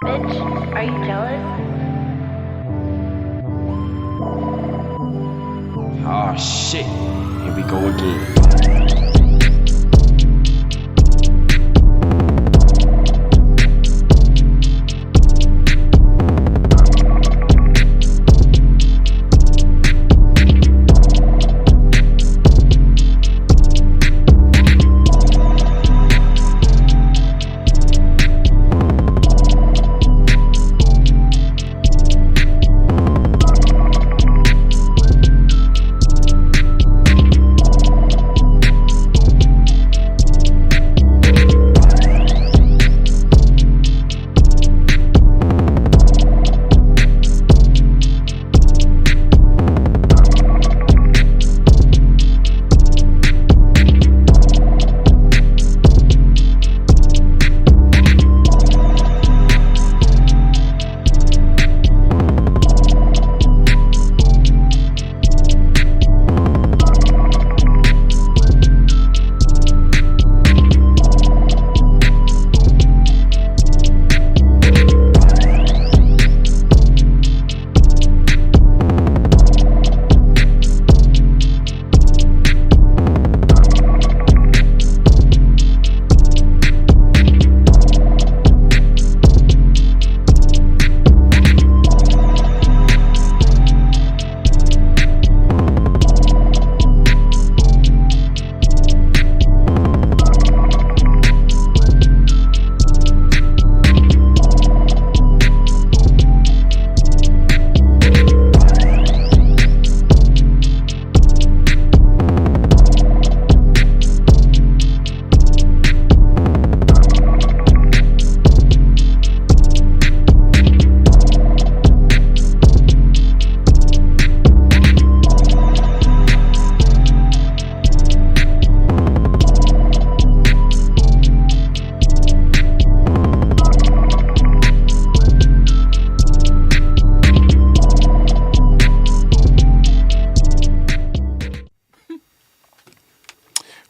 Bitch, are you jealous? Oh shit, here we go again.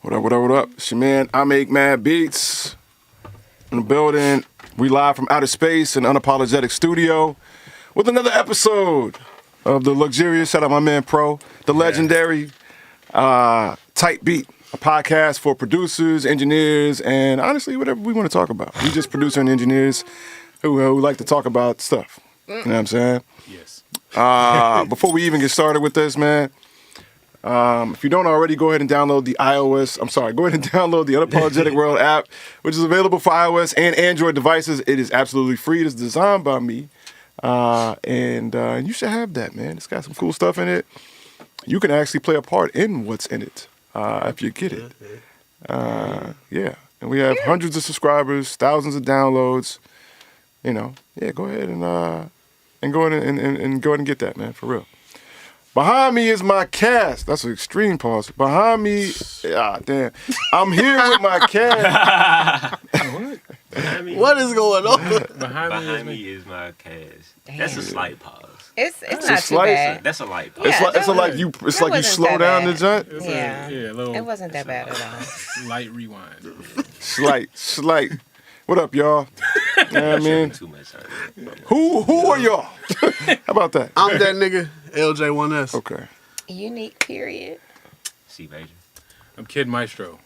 What up? It's your man, I Make Mad Beats. In the building, we live from outer space in Unapologetic Studio with another episode of the luxurious, shout out my man Pro, the legendary Tight Beat, a podcast for producers, engineers, and honestly, whatever we want to talk about. We just producer and engineers who like to talk about stuff. You know what I'm saying? Yes. Before we even get started with this, man, if you don't already, go ahead and download the Unapologetic World app, which is available for iOS and Android devices. It is absolutely free. It is designed by me. And you should have that, man. It's got some cool stuff in it. You can actually play a part in what's in it if you get it. Yeah. And we have hundreds of subscribers, thousands of downloads. You know, yeah, go ahead and go ahead and get that, man, for real. Behind me is my cast. That's an extreme pause. Behind me, damn. I'm here with my cast. What is going on? Behind me is my cast. That's a slight pause. It's It's not a too slight- bad. That's a light pause. Yeah, It's like you wasn't slow that down bad. the joint. Yeah. A little. It wasn't that bad at all. Light rewind. Slight. What up, y'all? You know what I mean? Too much. Who are y'all? How about that? I'm that nigga, LJ1S. Okay. Unique period. See, Major. I'm Kid Maestro.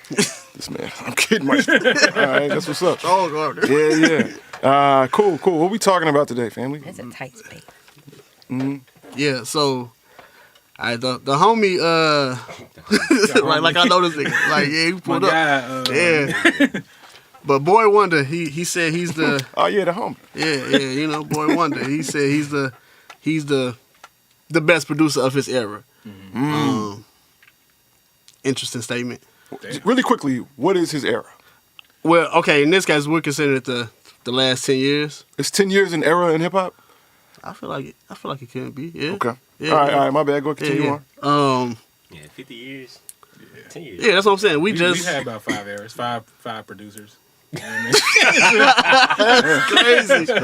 This man. I'm kidding myself. All right, that's what's up. Oh, God. Yeah. Cool. What we talking about today, family? It's a tight space. Yeah, so, the homie, right, like I know this nigga. Like, yeah, he My pulled up. guy, Yeah. But Boy Wonder, he said he's the, Oh yeah, the homie. you know, Boy Wonder. He said he's the best producer of his era. Interesting statement. Really quickly, what is his era? Well, okay, in this case, we're considering it the last 10 years. It's 10 years in era in hip hop. I feel like it could be. Yeah. Okay. Yeah, all right. My bad. Go continue on. Yeah, 50 years. 10 years. Yeah, that's what I'm saying. We we just had about 5 eras, five producers. You know what crazy. All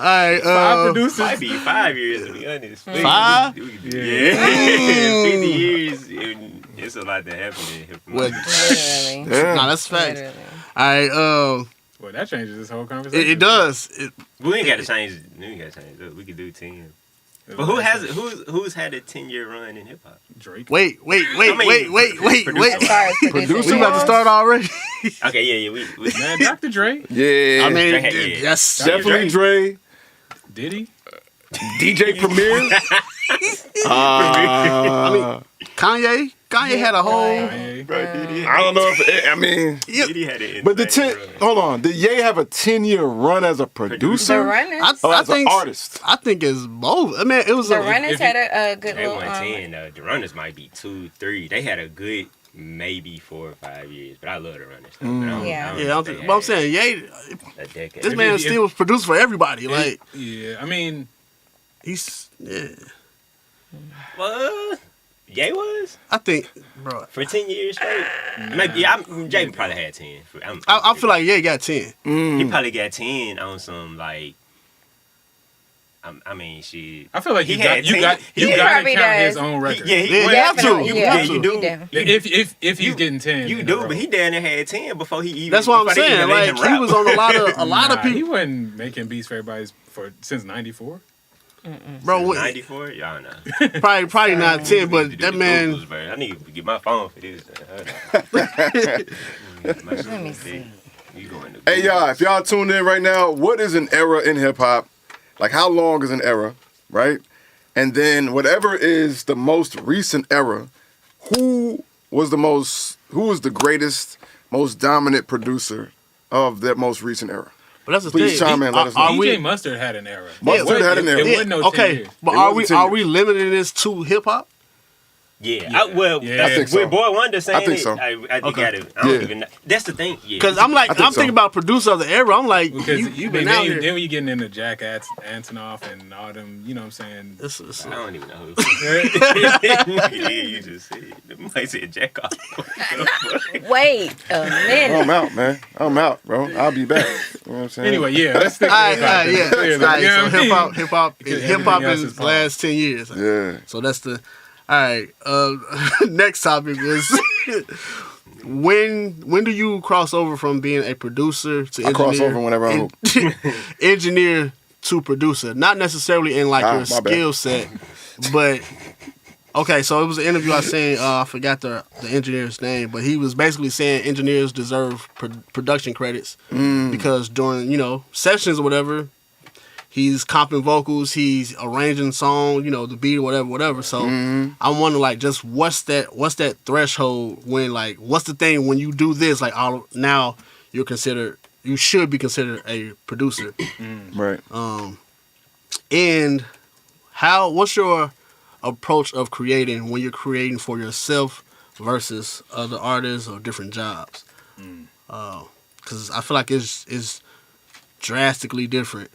right. 5 producers. Might be 5 years, to be honest. 5? Yeah. 50 years, it's a lot that happened in hip hop. What? Literally. Yeah. Nah, that's facts. Literally. All right. Well, that changes this whole conversation. It does. We ain't got to change. We ain't got to change. Look, we could do 10. But who's had a 10-year run in hip hop? Drake. Wait. As far as Producer We about to start already? Okay, yeah. We Man, Dr. Dre. Yeah. I mean, Yeah. that's definitely Dre. Did he? DJ Premier. Kanye. Kanye had a whole. Kanye. I don't know if I mean, Diddy had an but the insane 10. run. Hold on. Did Ye have a 10-year run as a The producer? Runners. Oh, as an artist. I think it's both. I mean, it was The a. Runners if had a good They little. won 10. The Runners might be 2, 3. They had a good maybe 4 or 5 years. But I love the Runners. Though. But I don't Yeah. think Yeah, they but I'm had saying, Ye, a decade. this man still was produced for everybody. Like, Yeah, I mean, he's. Yeah. What? Jay was I think, bro. for 10 years straight. Maybe Jay probably had 10. I feel like Ye got 10. he probably got 10 on some like. I mean, shit. I feel like He you had got 10. got He to probably count does. his own record. Yeah, Yeah, you have to. Definitely, You yeah, have to. you do. definitely. If he's getting 10, You in a do, row. but he damn near had 10 before he even. That's what I'm before they saying. even let Like, him he rap. was on a lot of He people. wasn't making beats for everybody since '94. Bro, 94, y'all know. probably not 10, We but need to do that the man. Googles, bro. I need to get my phone for this. Let me see. You going to Hey, y'all, if y'all tuned in right now, what is an era in hip hop? Like, how long is an era, right? And then whatever is the most recent era, who was the greatest, most dominant producer of that most recent era? But that's the Please thing. chime in, let us know. Are DJ we? Mustard had an era. Mustard had an era. It wasn't no 10 Okay, years. but It are wasn't 10 are we limiting this to hip hop? Yeah, Yeah. well, Yeah. that's I think so. with Boy Wonder saying I think it, so. I think Okay. I don't Yeah. even know. That's the thing. Yeah. Because I'm I think thinking so. about producer of the era. I'm like, Because you've been out here. then when you getting into Jack Antonoff and all them, you know what I'm saying? It's- I don't even know who. Yeah, you just said. You might say Jack off. Wait a minute. I'm out, man. I'm out, bro. I'll be back. You know what I'm saying? Anyway, yeah, let's stick All to right, hip hop. yeah. Clearly, All right, you know so what I mean? hip hop else is is pop. last 10 years. Yeah. So that's the. All right. Next topic is when do you cross over from being a producer to I engineer? cross over whenever I engineer to producer, not necessarily in like your my bad. skill set, but okay. So it was an interview I seen. I forgot the engineer's name, but he was basically saying engineers deserve production credits because during sessions or whatever. He's comping vocals, he's arranging song, the beat or whatever. So I wonder, like, just what's that threshold when, like, what's the thing when you do this, like, now you should be considered a producer. Right. And what's your approach of creating when you're creating for yourself versus other artists or different jobs? Because I feel like it's drastically different.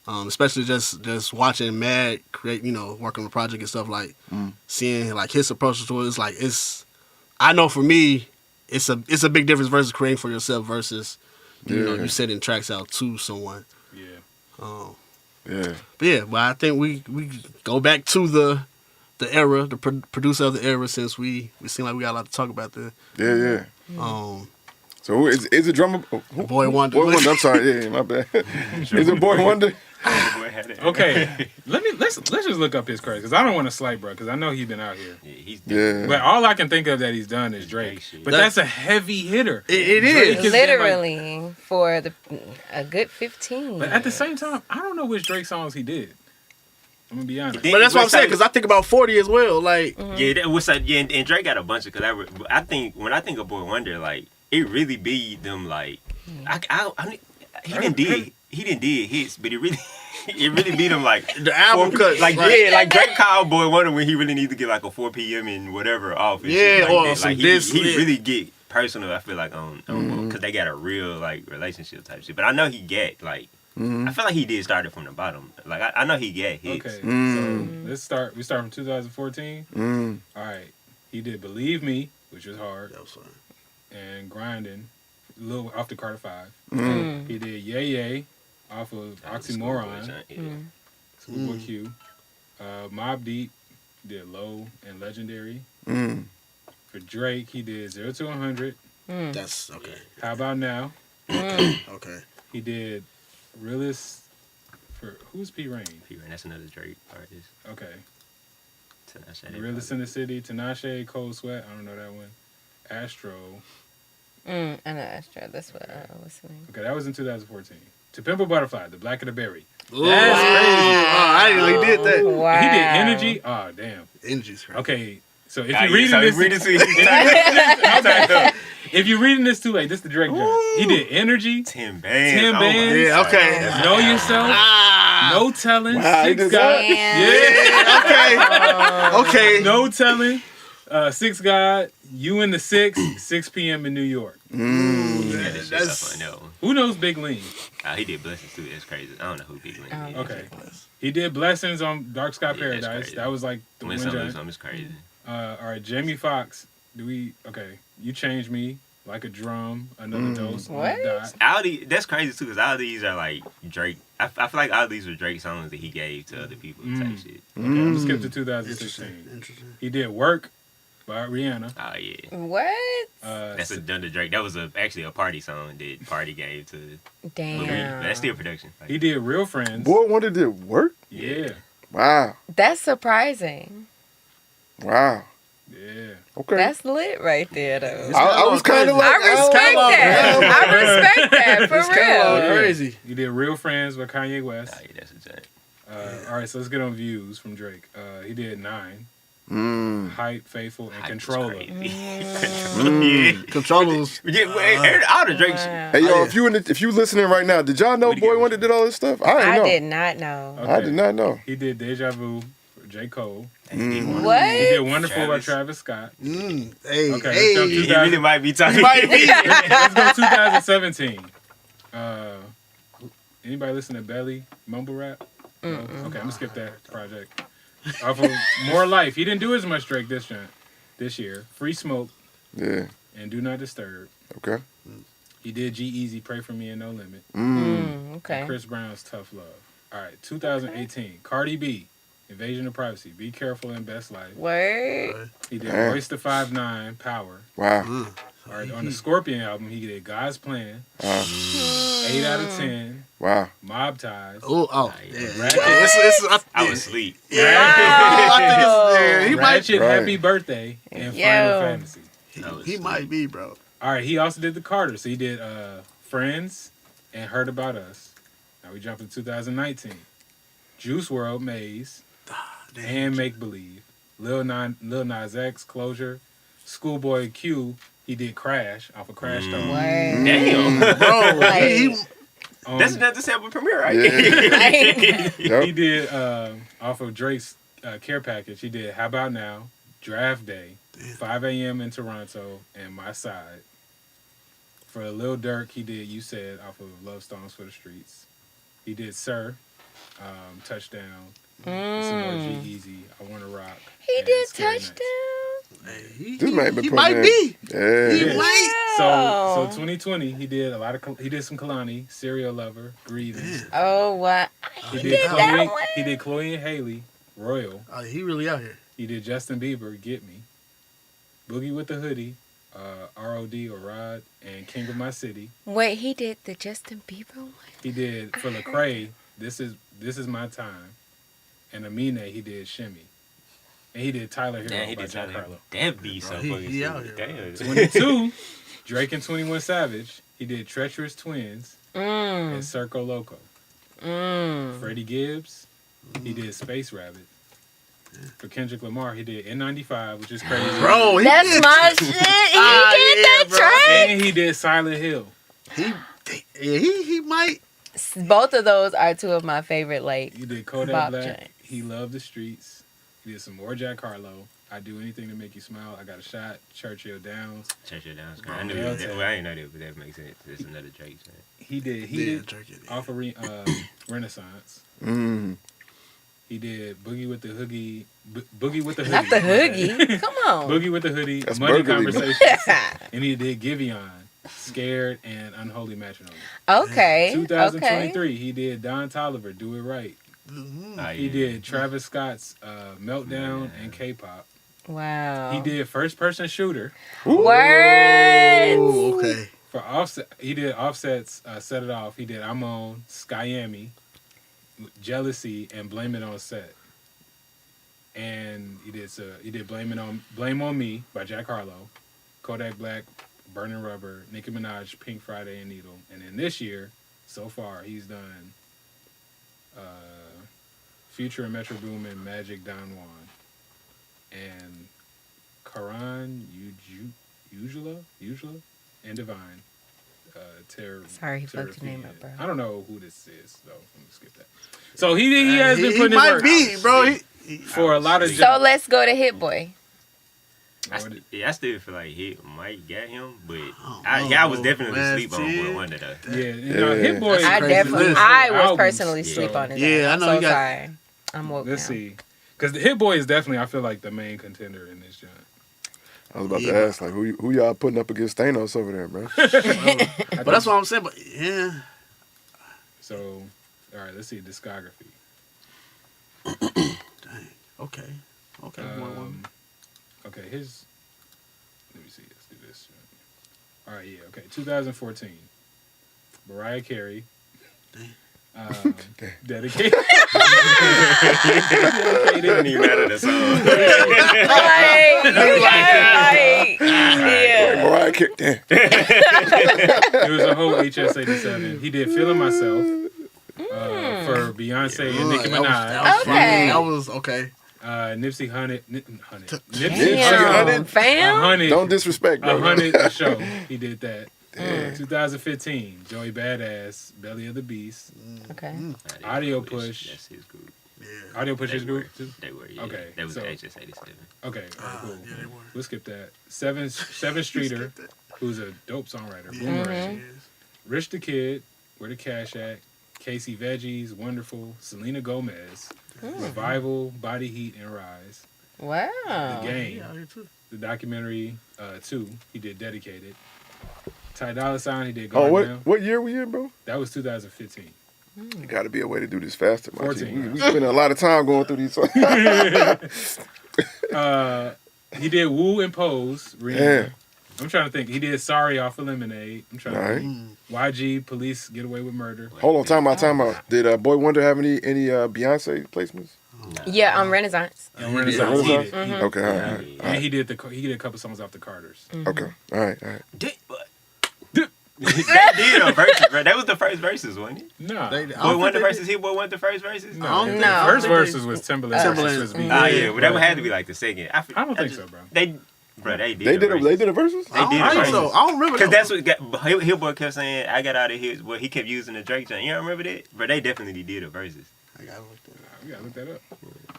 Especially just watching Mad create, work on the project and stuff, like seeing like his approach to it. It's like I know for me, it's a big difference versus creating for yourself versus you sending tracks out to someone. Yeah. Yeah. But I think we go back to the era, the producer of the era, since we seem like we got a lot to talk about there. Yeah. So who is it drummer? Boy Wonder. Boy Wonder. I'm sorry. Yeah, my bad. Is it Boy Wonder? Okay, let's just look up his credits because I don't want to slight bro because I know he's been out here. Yeah, he's Yeah. But all I can think of that he's done is Drake. But that's a heavy hitter. It is. Drake has been, like- Literally for a good 15. But at the same time, I don't know which Drake songs he did. I'm gonna be honest. But that's what I'm saying, because I think about 40 as well. Like, Yeah, that was like, and Drake got a bunch of. Cause I think when I think of Boy Wonder, like it really be them like he didn't did hits, but it really beat him like the album cuts. like right? yeah, like Drake called Boy Wonder when he really needs to get like a 4 p.m. and whatever off. And shit Yeah, like or that. some Like, diss, he yeah. really get personal. I feel like on because they got a real like relationship type shit. But I know he get like. I feel like he did start it from the bottom. Like I know he got hits. Okay, so let's start. We start from 2014. All right, he did "Believe Me," which was hard, and "Grinding," a little off the Carter 5. He did "Yay Yay" off of "Oxymoron," Schoolboy Q. Mobb Deep did "Low" and "Legendary." For Drake, he did 0 to 100. That's okay. How About Now? Okay. He did Realist for who's P Rain? P-Rain, that's another Drake artist. Okay. Tinashe. Realist in the City, Tinashe, Cold Sweat. I don't know that one. Astro. I know Astro. That's what I was saying. Okay, that was in 2014. To Pimp a Butterfly, The Black of the Berry. Ooh, that's crazy. Oh, I didn't know he did that. Wow. He did Energy. Oh, damn. Energy's crazy. Okay, so if Ah, you're reading so this, he's reading to if you're reading this too late, this is the Drake joint. He did Energy, 10 bands. 10 Oh my bands. Yeah, God. okay. That's Know Yourself, Ah. No Telling, Wow, he Six did God, Damn. yeah, Okay. No Telling, Six God, You in the 6 p.m. in New York. He had this shit That's- up on that one. Who knows Big Lean? He did Blessings too. That's crazy. I don't know who Big Link is. Okay, he did Blessings on Dark Sky Yeah, that's Paradise. crazy. That was like the Win one some, lose joint. some. It's crazy. All right, Jamie Foxx. Okay, You Changed Me, Like a Drum, Another Dose. On What? the Dot. All these, that's crazy too, because all these are like Drake. I feel like all these were Drake songs that he gave to other people type shit. Okay, I'm gonna skip to 2016. Interesting. He did Work by Rihanna. Oh yeah, What? that's a done to Drake. That was actually a party song that Party gave to Lil Wayne. Damn. That's still production. Like, He did Real Friends. Boy Wonder did work. Yeah, Wow. That's surprising. Wow. yeah. Okay. That's lit right there, though. I was kind of like, I respect that. I respect that for It's catalog real. crazy. He did Real Friends by Kanye West. oh, yeah, that's a giant. All right, so let's get on Views from Drake. He did 9, Mm. Hype, Faithful, and Hype was Controller. crazy. Controllers. Yeah, all the Drake shit. Wow. Hey yo, Oh, yeah. if you listening right now, did y'all know Where'd he Boy get Wonder it? did all this stuff? I didn't I know. did not know. Okay. I did not know. He did Deja Vu for J. Cole. What? He did Wonderful by Travis. Travis Scott. Hey, Okay, hey. let's jump He to really might be talking. Let's go 2017. Anybody listen to Belly mumble rap? No? Okay, I'm gonna skip that project. Off of More Life, he didn't do as much Drake this year. Free Smoke Yeah. and Do Not Disturb. Okay. He did G-Eazy, Pray For Me and No Limit. Okay. Chris Brown's Tough Love. All right, 2018. Cardi B, Invasion of Privacy, Be Careful and Best Life. Word. He did Damn. Royce the 5'9", Power. Wow. All right, on the Scorpion album, he did God's Plan, 8 out of 10, Wow. Mob Ties. Oh, Yeah. yeah. Ratchet, I was asleep. I think it's, yeah, he might, Ratchet Right. Happy Birthday, and Yo. Final Fantasy. he might be, bro. All right, he also did the Carter. So he did Friends and Heard About Us. Now we jump to 2019. Juice WRLD, Maze, and Make Believe. Lil Nas X, Closure. Schoolboy Q, he did Crash off of Crash Tone. Word. Damn. Bro, Like- he That's another sample premiere, right? Yeah. He Yep. did off of Drake's Care Package. He did How About Now, Draft Day, 5 a.m. in Toronto, and My Side. For Lil Durk, he did You Said off of Love Songs for the Streets. He did Sir, Touchdown, some more G-Eazy, I Wanna Rock. He and did Scary Nights. touchdown. This man been he putting might in- be. Yeah. He Yeah. might. So 2020, he did a lot of. He did some Kalani, Serial Lover, Grieving. Oh, what? He He did did Chloe. that one. He did Chloe and Haley, Royal. He really out here. He did Justin Bieber, Get Me, Boogie with the Hoodie, R.O.D. or Rod, and King of My City. Wait, he did the Justin Bieber one? He did for Lecrae, This is My Time, and Amine he did Shimmy, and he did Tyler Hero Damn, he by did Jack Tyler. Harlow. That be so he fucking out stupid. here, Damn. 22, Drake and 21 Savage. He did Treacherous Twins and Circo Loco. Freddie Gibbs, he did Space Rabbit. For Kendrick Lamar, he did N95, which is crazy. Bro, he That's did. my shit. He did that bro. track. And he did Silent Hill. He might. Both of those are two of my favorite, like, He did Kodak Bob Black. Jones. He Loved the Streets. He did some more Jack Harlow. I Do Anything to Make You Smile. I Got a Shot. Churchill Downs. Churchill Downs. Oh, I knew yeah, that. okay. Well, I didn't know that, but that makes sense. It's another Drake song. He did off of Renaissance. Mm. He did Boogie with the Hoodie. Boogie with the Hoodie. not the Hoogie. Come on. Boogie with the Hoodie. That's Money burglary, man. Conversations. And he did Giveon, Scared, and Unholy Matrimony. Okay. 2023, he did Don Toliver, Do It Right. Oh, He yeah. did Travis Scott's Meltdown and Wow. K-pop. He did First Person Shooter. Word. Ooh, okay. For Offset, he did Offset's Set It Off. He did I'm On, Skyami, Jealousy, and Blame It On Set. And he did Blame on Me by Jack Harlow, Kodak Black, Burning Rubber, Nicki Minaj, Pink Friday, and Needle. And then this year, so far, he's done Future and Metro Boomin, Magic, Don Juan, and Karan Ujula, and Divine. Sorry, he fucked your name up, bro. I don't know who this is, though. Let me skip that. So he has been putting in work. He might be, bro. For a lot of So jobs. let's go to Hit Boy. I still feel like Hit might get him, but I was definitely sleep on Boy Wonder though. Yeah, you know, Hit Boy. I crazy. was personally sleep on it. Yeah, I know I'm you so got- sorry. I'm woke Let's now. see, because the Hit Boy is definitely, I feel like, the main contender in this joint. I was about to ask, like, who y'all putting up against Thanos over there, bro? But that's what I'm saying. But yeah, So, all right, let's see discography. dang. Okay. Okay, his. Let me see. Let's do this. All right, yeah. Okay, 2014. Mariah Carey. Dedicated. It didn't even matter the song. Yeah. Mariah Carey, damn. It was a whole HS87. He did Feeling Myself for Beyonce and Nicki Minaj. That was Okay. funny. That was okay. Nipsey Hunnit. Damn, fam. 100. Don't disrespect, bro. 100 the show. He did that. 2015, Joey Badass, Belly of the Beast. Okay. Audio Push. That's his group. Yeah. Audio Push his group too? They were, yeah. Okay, That was so- the HS87. Okay, all right, cool. Yeah, they were. We'll skip that. Seven Streeter, who's a dope songwriter. Boomerang. Rich the Kid, Where the Cash At, Casey Veggies, Wonderful, Selena Gomez, Revival, Body Heat, and Rise. Wow. The Game, Yeah, out here too. the documentary 2, he did Dedicated. Ty Dolla $ign, he did Oh, Guard Down. what year we in, bro? That was 2015. There got to be a way to do this faster, my 14. G. We spending a lot of time going through these songs. He did Woo and Pose. Rihanna. Yeah. I'm trying to think. He did Sorry off of Lemonade. I'm trying All to right. think. YG, Police, Get Away with Murder. Hold on, time out. Did Boy Wonder have any Beyonce placements? Yeah, Renaissance. And Renaissance. He did. Renaissance? Okay, all right. And he did a couple songs off the Carters. Okay, all right. They did a verses, bro. That was the first verses, wasn't it? No. Boy Wonder versus Hit Boy Wonder first verses? No. don't The No. first verses was Timberland. Timberland. versus Swiss Beats. Ah, yeah, but that would have to be like the second. I don't think so, bro. They did They a did verses. a versus? They did I a don't think so. verses. I don't remember Because that. that's what Hit Boy kept saying, I got out of here. Well, he kept using the Drake joint. You don't remember that? But they definitely did a verses. I gotta look that up. We gotta look that up.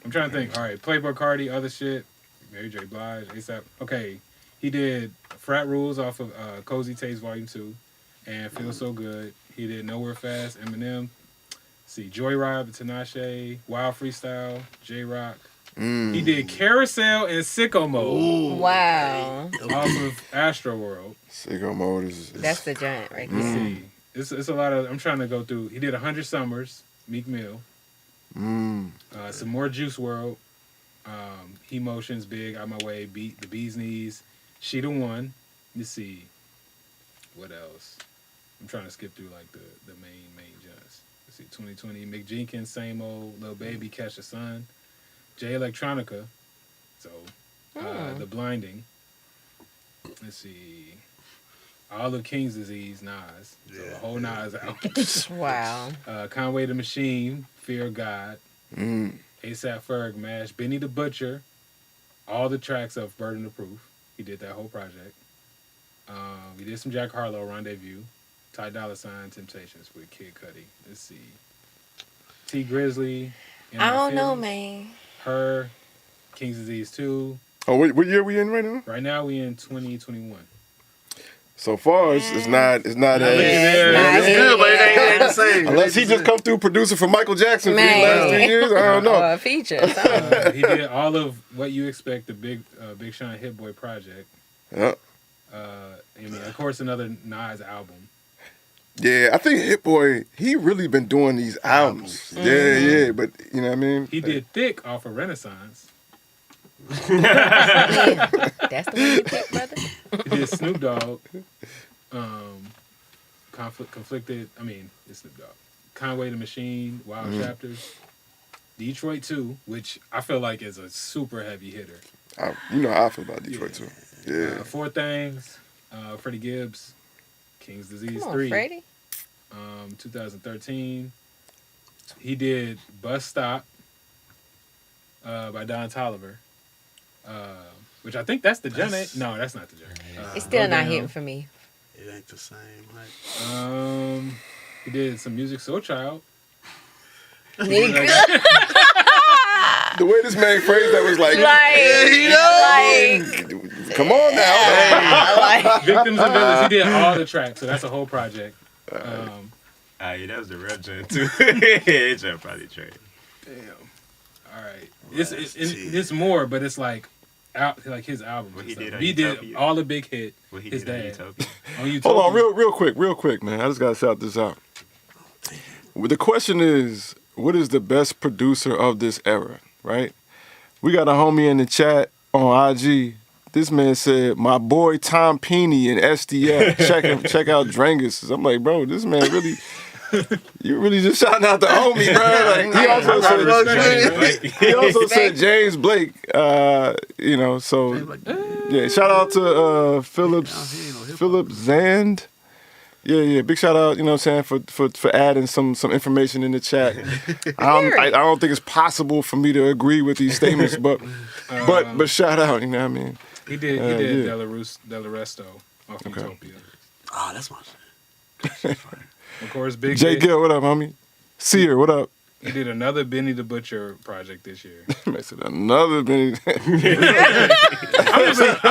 I'm trying to think. All right, Playboy Cardi, other shit. Mary J. Blige, ASAP. Okay, he did Frat Rules off of Cozy Taste Volume 2 and Feel So Good. He did Nowhere Fast, Eminem. See, Joyride, Tinashe, Wild Freestyle, J-Rock. He did Carousel and Sicko Mode Wow. off of Astro World. Sicko Mode is. That's the giant right there. See, it's a lot of. I'm trying to go through. He did 100 Summers, Meek Mill. Some more Juice World. He Motions, Big, Out My Way, Beat, The Bee's Knees, She the One. Let's see. What else? I'm trying to skip through like the main judges. Let's see. 2020, Mick Jenkins, Same Old, Lil Baby, Catch the Sun, Jay Electronica. So, The Blinding. Let's see. All of King's Disease, Nas. So the whole Nas out. Wow. Conway the Machine, Fear of God. ASAP Ferg, MASH, Benny the Butcher, all the tracks of Burden of Proof. He did that whole project. We did some Jack Harlow, Rendezvous, Ty Dolla $ign, Temptations with Kid Cudi. Let's see. T Grizzly. In I My don't know, Feelings, man. Her, King's Disease 2. Oh, what year we in right now? Right now we in 2021. So far, it's not as. there. It's good, but it ain't the same. Unless he just come through producing for Michael Jackson for the Man. last 3 years, I don't know. Or a feature. something. He did all of what you expect the Big Sean Hit Boy project. Yeah. I mean, of course, another Nas album. Yeah, I think Hit Boy, he really been doing these albums. Yeah, but you know what I mean? He did Thick off of Renaissance. That's the one you picked, brother. He did Snoop Dogg. Conflicted. I mean, it's Snoop Dogg. Conway the Machine, Wild Chapters. Detroit 2, which I feel like is a super heavy hitter. You know how I feel about Detroit too. Yeah. Four Things, Freddie Gibbs, King's Disease Come on, 3. Freddie. 2013. He did Bus Stop by Don Toliver. Which I think that's the joint. No, that's not the joint. It's still Go not Down. hitting for me. It ain't the same. Like, He did some music, Soul Child. Nigga. The way this man phrased that was like, Like, come on now. like, Victims of Village. He did all the tracks, so that's a whole project. Yeah, that was the rap joint too. It's probably trade. All right, it's more, but it's like like his album. What he did on He did Utopia? all the big hit. What he his did on dad Utopia. on Utopia. Hold on, real quick, man. I just gotta shout this out. Well, the question is, what is the best producer of this era? Right? We got a homie in the chat on IG. This man said, "My boy Tom Peany and SDF. Check out Drangus." I'm like, bro, this man really. You really just shouting out the homie, bro. Like, he also said James Blake. You know, so yeah. Shout out to Philip Zand. Yeah. Big shout out. You know what I'm saying for adding some information in the chat. I don't think it's possible for me to agree with these statements, but shout out. You know what I mean? He did Delaresto off Utopia. ah, that's my shit. Of course, Big Jay Hit. Gill, what up, homie? Seer, what up? He did another Benny the Butcher project this year. I said another Benny. I'm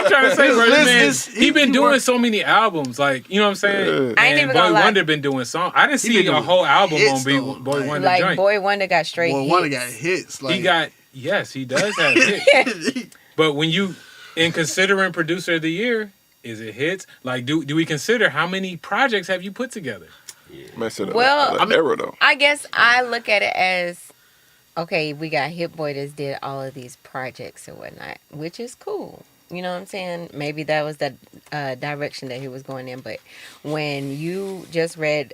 trying to say, bro, This man, is- he been doing so many albums, like, you know what I'm saying? I ain't And even Boy gonna lie. Wonder been doing songs. I didn't see been a doing whole album hits, on though. Boy Wonder like joint. Boy Wonder got straight Boy, hits. one got hits. Like, He got, yes, he does have hits. But when you, in considering producer of the year, is it hits? Like, do we consider how many projects have you put together? Well, I mean, era though. I guess I look at it as, okay, we got Hit Boy that did all of these projects or whatnot, which is cool. You know what I'm saying? Maybe that was the direction that he was going in. But when you just read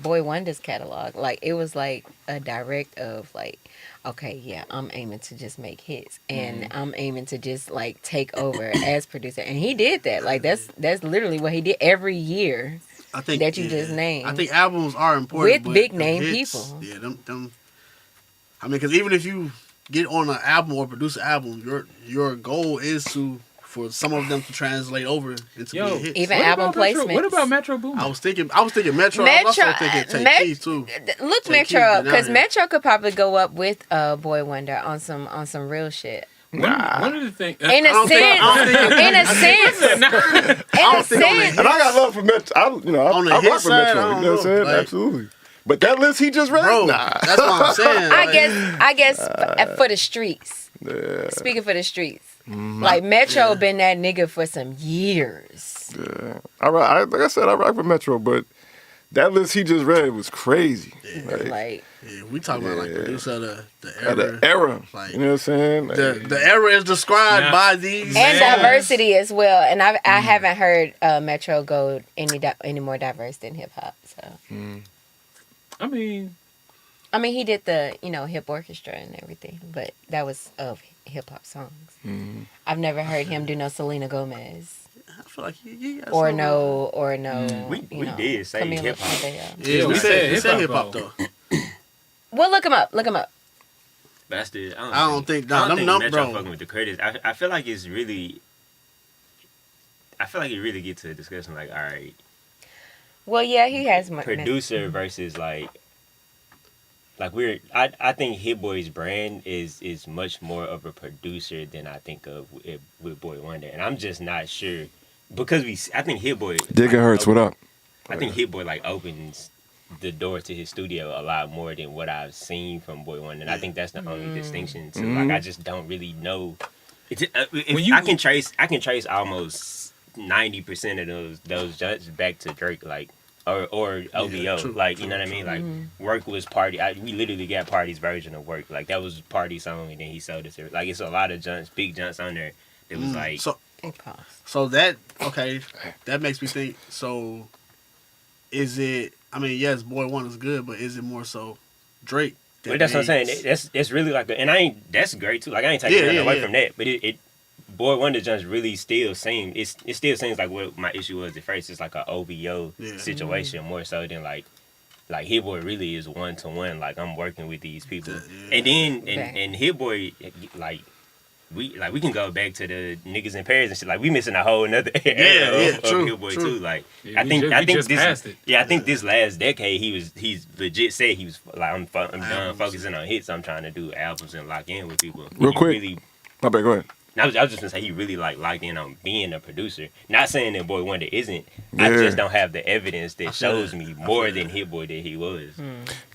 Boy Wonder's catalog, like, it was like a direct of like, okay, yeah, I'm aiming to just make hits, and I'm aiming to just like take over as producer, and he did that. Like, that's literally what he did every year. I think that you just named. I think albums are important With but big the name hits, people. Yeah, them. I mean, because even if you get on an album or produce an album, your goal is for some of them to translate over into Yo, being hits. Even What album about Metro- placements. What about Metro Boomin? I was thinking Metro. I was also thinking Take Keys too. Look Take Metro Keys up, been out because here. Metro could probably go up with Boy Wonder on some real shit. One of the things. In a don't think- sense, And I got love for Metro. On the I hit rock for side, Metro. I You don't know what I'm saying? know. Like- Absolutely. But that list he just read, Bro, nah. that's what I'm saying. I guess for the streets. Yeah. Speaking for the streets, like Metro been that nigga for some years. Yeah. Like I said, I rock for Metro, but that list he just read was crazy. Like, Yeah, we talk about like Yeah. producer of the At era. the era. Like, You know what I'm saying? Like, the era is described Nah. by these and Man. diversity as well. And I haven't heard Metro go any more diverse than hip hop. So I mean, he did the hip orchestra and everything, but that was of hip hop songs. I've never heard him do no Selena Gomez I feel like he got or some- no. We did say Camila hip-hop. Cabello. Yeah, we we said said hip-hop, hip hop though. Well, look him up. Look him up. That's the. I don't think Metro bro. fucking with the credits. I feel like it's really. I feel like it really gets to a discussion like, all right, Well, yeah, he has producer versus like we're. I think Hit Boy's brand is much more of a producer than I think of with Boy Wonder, and I'm just not sure because I think Hit Boy. Gigahertz, what up? I think Hit Boy like opens the door to his studio a lot more than what I've seen from Boy Wonder, and I think that's the only distinction. So like, I just don't really know. I can trace almost 90% of those judges back to Drake, like or OVO, true, like you know what I mean. Like Work was Party. We literally got Party's version of Work. Like that was Party song, and then he sold it to. Like it's a lot of big junts on there. That was like. So Big pause. So that makes me think. So, is it? I mean, yes, Boy Wonder's good, but is it more so Drake? But that's what I'm saying. That's really like, and I ain't. That's great too. Like I ain't taking nothing away from that. But it Boy Wonder just really still seems. It still seems like what my issue was at first. It's like an OVO situation more so than like Hit Boy really is 1-to-1. Like I'm working with these people, and then and Hit Boy like. We can go back to the niggas in Paris and shit. Like we missing a whole another era of Hit Boy too. Like I think this last decade he's legit said he was like I'm done focusing on hits. I'm trying to do albums and lock in with people. Real quick, my bad. Go ahead. I was just gonna say he really like locked in on being a producer. Not saying that Boy Wonder isn't. I just don't have the evidence that shows me more than Hit Boy that he was.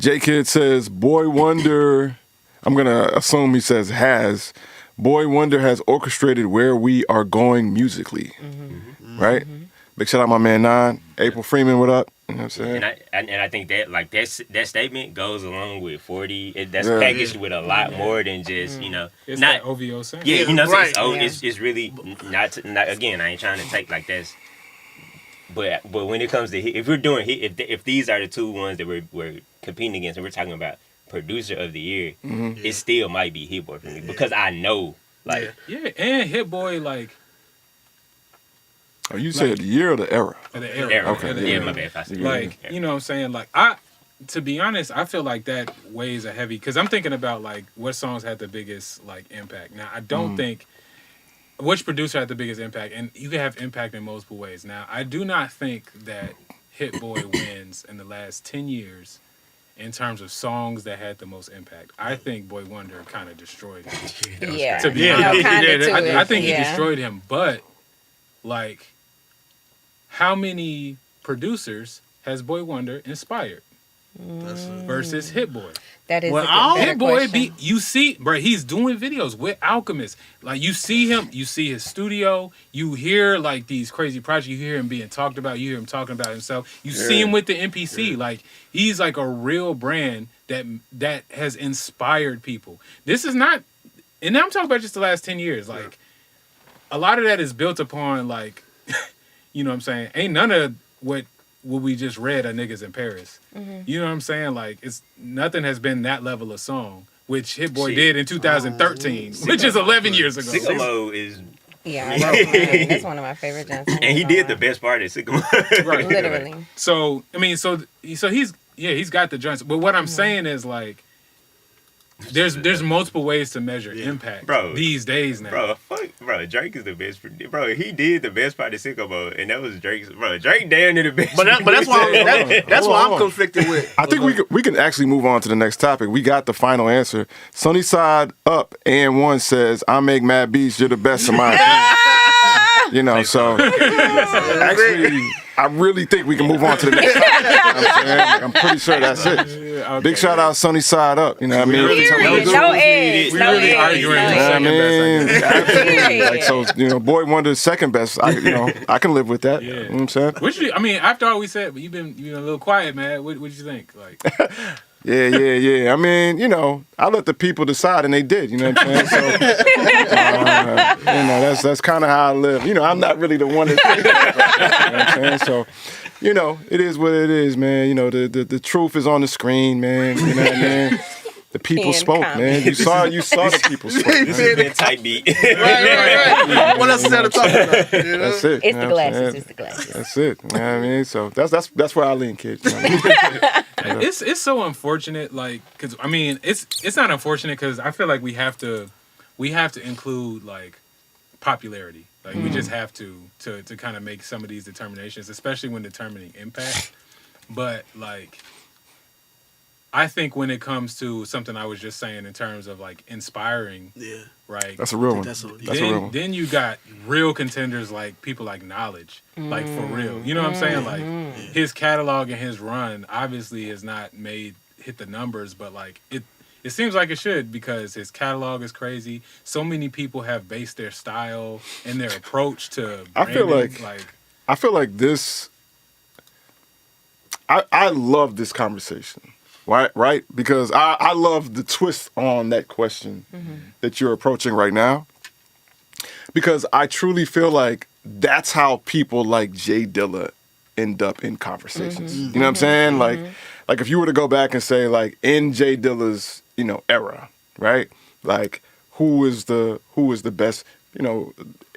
J Kid says Boy Wonder. I'm gonna assume he says has. Boy Wonder has orchestrated where we are going musically, right? Big shout out my man Nine, April Freeman. What up? You know what I'm saying? And I think that like that statement goes along with 40. That's packaged with a lot more than just It's not that OVO saying. Yeah, you know, right. it's really not again. I ain't trying to take like that's. But when it comes to if we're doing if these are the two ones that we're competing against and we're talking about producer of the year, it still might be Hit Boy for me because I know like and Hit Boy like. Oh, you said the year or the era? The era. Okay. My bad. If I said Like you know what I'm saying, like to be honest, I feel like that weighs a heavy because I'm thinking about like what songs had the biggest like impact. Now I don't think which producer had the biggest impact, and you can have impact in multiple ways. Now I do not think that Hit Boy wins in the last 10 years in terms of songs that had the most impact. I think Boy Wonder kind of destroyed him. Yeah. To be honest, I think he Yeah. destroyed him. But like, how many producers has Boy Wonder inspired versus Hit Boy? That is Well, a good, better Hit Boy question. you see, bro, he's doing videos with Alchemist. Like you see him, you see his studio, you hear like these crazy projects, you hear him being talked about, you hear him talking about himself. You see him with the NPC. Like he's like a real brand that has inspired people. This is not, and now I'm talking about just the last 10 years. Like a lot of that is built upon like, you know what I'm saying? Ain't none of what we just read are niggas in Paris. You know what I'm saying? Like it's nothing has been that level of song, which Hit Boy did in 2013, which is 11 years ago. Sycamore is, Yeah, that's one of my favorite Johnson. and he did the best part at Sycamore. Right. Literally. So I mean, so he's got the joints. But what I'm saying is like, there's multiple ways to measure impact, Bro. these days now. Bro, Drake is the best. Bro, he did the best part of Sycamore, and that was Drake's. Bro, Drake damn near the best. But that's why I'm conflicted with. I think we can actually move on to the next topic. We got the final answer. Sunny Side Up and one says, "I make mad beats. You're the best in my opinion." You know, so actually, I really think we can move on to the next topic. You know what I'm saying? Like, I'm pretty sure that's it. Big shout out Sunny Side Up. You know what I mean? Period. No eggs. We No really eggs. arguing No for eggs. second best, I absolutely. Period. Like, so, you know, Boy Wonder's second best. I can live with that. Yeah. You know what I'm saying? Which I mean, after all we said, but you've been a little quiet, man. What you think? Like, Yeah. I mean, you know, I let the people decide, and they did. You know what I'm saying? So, you know, that's kind of how I live. You know, I'm not really the one that. You know what I'm saying? So, you know, it is what it is, man. You know, the truth is on the screen, man. You know what I mean? The people Pinned spoke, man. You saw the people spoke. This has been tight beat. Right. What else is there to talk about? You know? That's it. It's you the know what I'm glasses. saying? It's the glasses. That's it. You know what I mean? So that's where I lean, kids. You know what I mean? it's so unfortunate, like, cause I mean, it's not unfortunate because I feel like we have to include like popularity. Like we just have to kind of make some of these determinations, especially when determining impact. But like, I think when it comes to something I was just saying in terms of like inspiring, right? That's a real one. That's a real one. Then you got real contenders like people like Knowledge, like for real. You know what I'm saying? Like his catalog and his run obviously has not hit the numbers, but like it seems like it should because his catalog is crazy. So many people have based their style and their approach to branding. I feel like this. I love this conversation. Right? Because I love the twist on that question that you're approaching right now. Because I truly feel like that's how people like Jay Dilla end up in conversations. You know what I'm saying? Like if you were to go back and say like in Jay Dilla's, era, right? Like who is the best,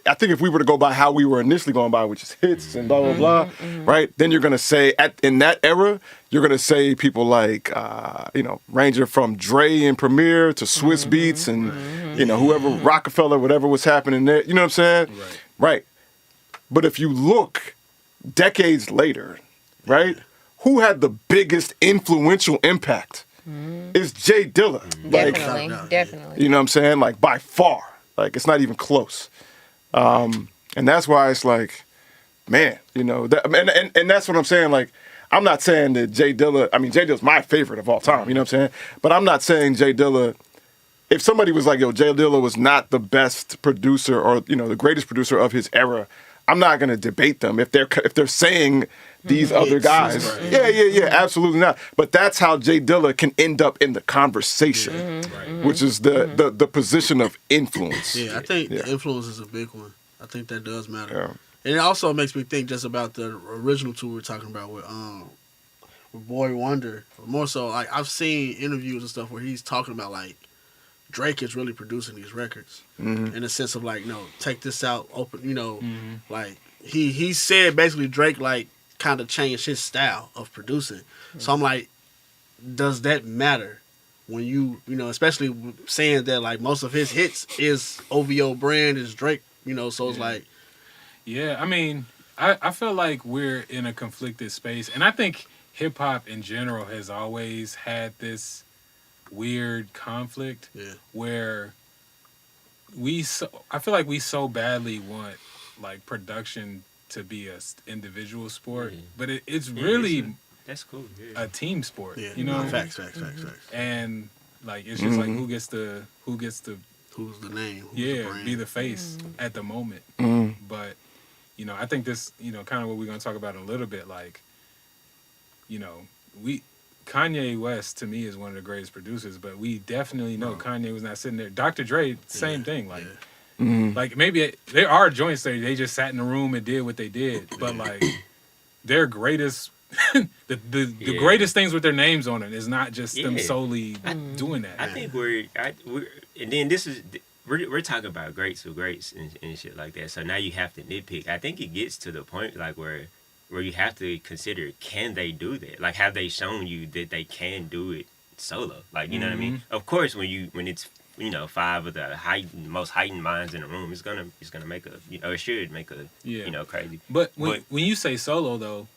I think if we were to go by how we were initially going by, which is hits and blah, blah, blah, right? Then you're going to say, in that era, you're going to say people like, ranging from Dre and Premier to Swiss Beats and, whoever, Rockefeller, whatever was happening there. You know what I'm saying? Right. But if you look decades later, right, who had the biggest influential impact? It's Jay Dilla. Definitely. You know what I'm saying? Like, by far. Like, it's not even close. And that's why it's like, man, and that's what I'm saying. Like, I'm not saying that Jay Dilla's my favorite of all time, you know what I'm saying? But I'm not saying Jay Dilla, if somebody was like, yo, Jay Dilla was not the best producer or, the greatest producer of his era, I'm not going to debate them. If they're saying these other guys, yeah, absolutely not. But that's how Jay Dilla can end up in the conversation, which is the position of influence. Yeah, I think the influence is a big one. I think that does matter. Yeah. And it also makes me think just about the original two we were talking about with Boy Wonder. More so, like I've seen interviews and stuff where he's talking about like Drake is really producing these records in the sense of like, take this out, open, like he said basically Drake like kind of changed his style of producing. So I'm like, does that matter when you especially saying that like most of his hits is OVO brand, is Drake, so it's like. Yeah, I mean, I feel like we're in a conflicted space. And I think hip hop in general has always had this weird conflict where I feel like we so badly want like production to be a individual sport, but it's really that's cool. A team sport. Facts. And like it's just like who's the name, be the face at the moment. But I think this kind of what we're gonna talk about in a little bit, like Kanye West to me is one of the greatest producers, but we definitely know Kanye was not sitting there. Dr. Dre, same thing. Like, like maybe there are joints that they just sat in the room and did what they did, but like their greatest, the greatest things with their names on it is not just them solely doing that. I think we're and then this is. We're talking about greats of greats and shit like that. So now you have to nitpick. I think it gets to the point like where you have to consider, can they do that? Like, have they shown you that they can do it solo? Like, you know what I mean? Of course, when it's five of the most heightened minds in the room, it's gonna make it should make a crazy. But when you say solo though,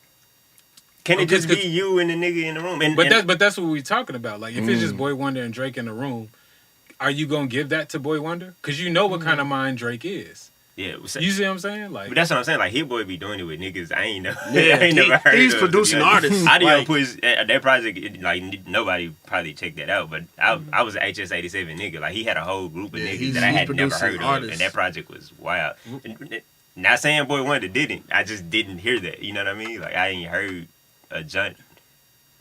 can it just be you and the nigga in the room? But that's what we're talking about. Like, if it's just Boy Wonder and Drake in the room, are you gonna give that to Boy Wonder? Because you know what kind of mind Drake is. Yeah, you see what I'm saying? Like, but that's what I'm saying. Like, Hit Boy be doing it with niggas. I ain't know. Yeah, I ain't never heard. He's producing artists. Audio push that project. Like, nobody probably checked that out. But I was an HS87 nigga. Like, he had a whole group of niggas that I had never heard of, and that project was wild. Not saying Boy Wonder didn't. I just didn't hear that. You know what I mean? Like, I ain't heard a joint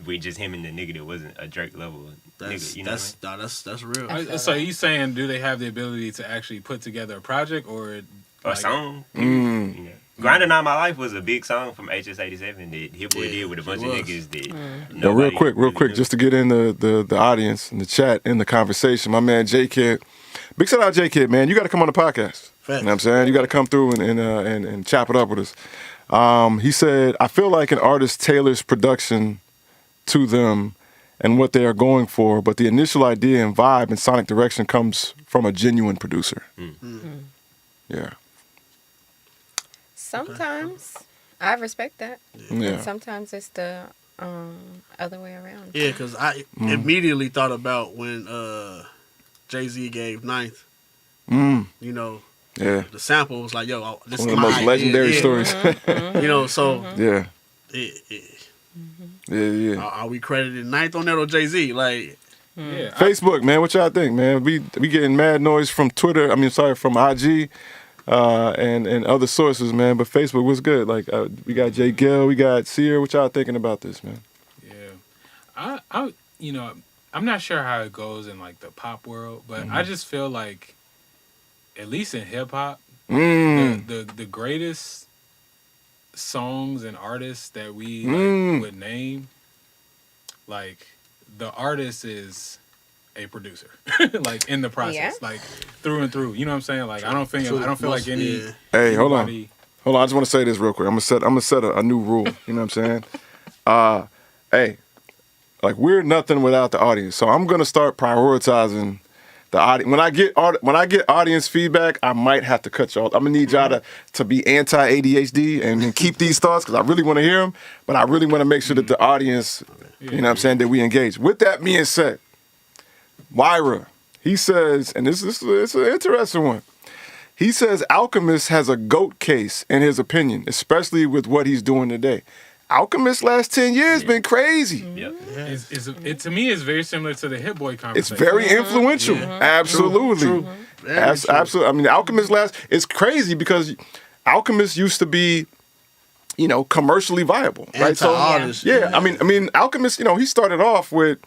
with just him and the nigga that wasn't a Drake level nigga. You know that's real. So you saying, do they have the ability to actually put together a project or a song? Grinding On My Life was a big song from HS87 that Hit Boy did with a bunch of niggas that real quick, just to get in the audience, in the chat, in the conversation, my man J Kid. Big shout out J Kid, man. You got to come on the podcast. Facts. You know what I'm saying? You got to come through and chop it up with us. He said, I feel like an artist tailors production to them and what they are going for, but the initial idea and vibe and sonic direction comes from a genuine producer. Yeah. Sometimes I respect that. Yeah. And sometimes it's the other way around. Yeah, because I immediately thought about when Jay-Z gave Ninth. Yeah. The sample was like, yo, this one is of the most legendary stories. So yeah. Yeah. Are we credited Ninth on that or Jay-Z? Like, Facebook, man, what y'all think, man? We getting mad noise from Twitter. From IG and other sources, man. But Facebook was good. Like, we got Jay Gill, we got Seer. What y'all thinking about this, man? Yeah, I'm not sure how it goes in like the pop world, but I just feel like at least in hip hop, Mm. the greatest songs and artists that we would name, like the artist is a producer, like in the process, Yeah. like through and through. You know what I'm saying? Like I don't feel like any. Yeah. Hey, hold on. anybody- Hold on, I just want to say this real quick. I'm gonna set a new rule. You know what I'm saying? Hey, like we're nothing without the audience. So I'm gonna start prioritizing the audience. When I get audience feedback, I might have to cut y'all. I'm gonna need y'all to be anti ADHD and keep these thoughts because I really want to hear them. But I really want to make sure that the audience, you know what I'm saying, that we engage. With that being said, Wyra, he says, and this is an interesting one. He says Alchemist has a GOAT case in his opinion, especially with what he's doing today. Alchemist last 10 years been crazy. Yep. It to me is very similar to the Hit Boy It's conversation. very influential. Absolutely. True. Very true. Absolutely. I mean, Alchemist it's crazy because Alchemist used to be, you know, commercially viable, right? So Anti-artist. yeah, I mean, Alchemist, you know, he started off with,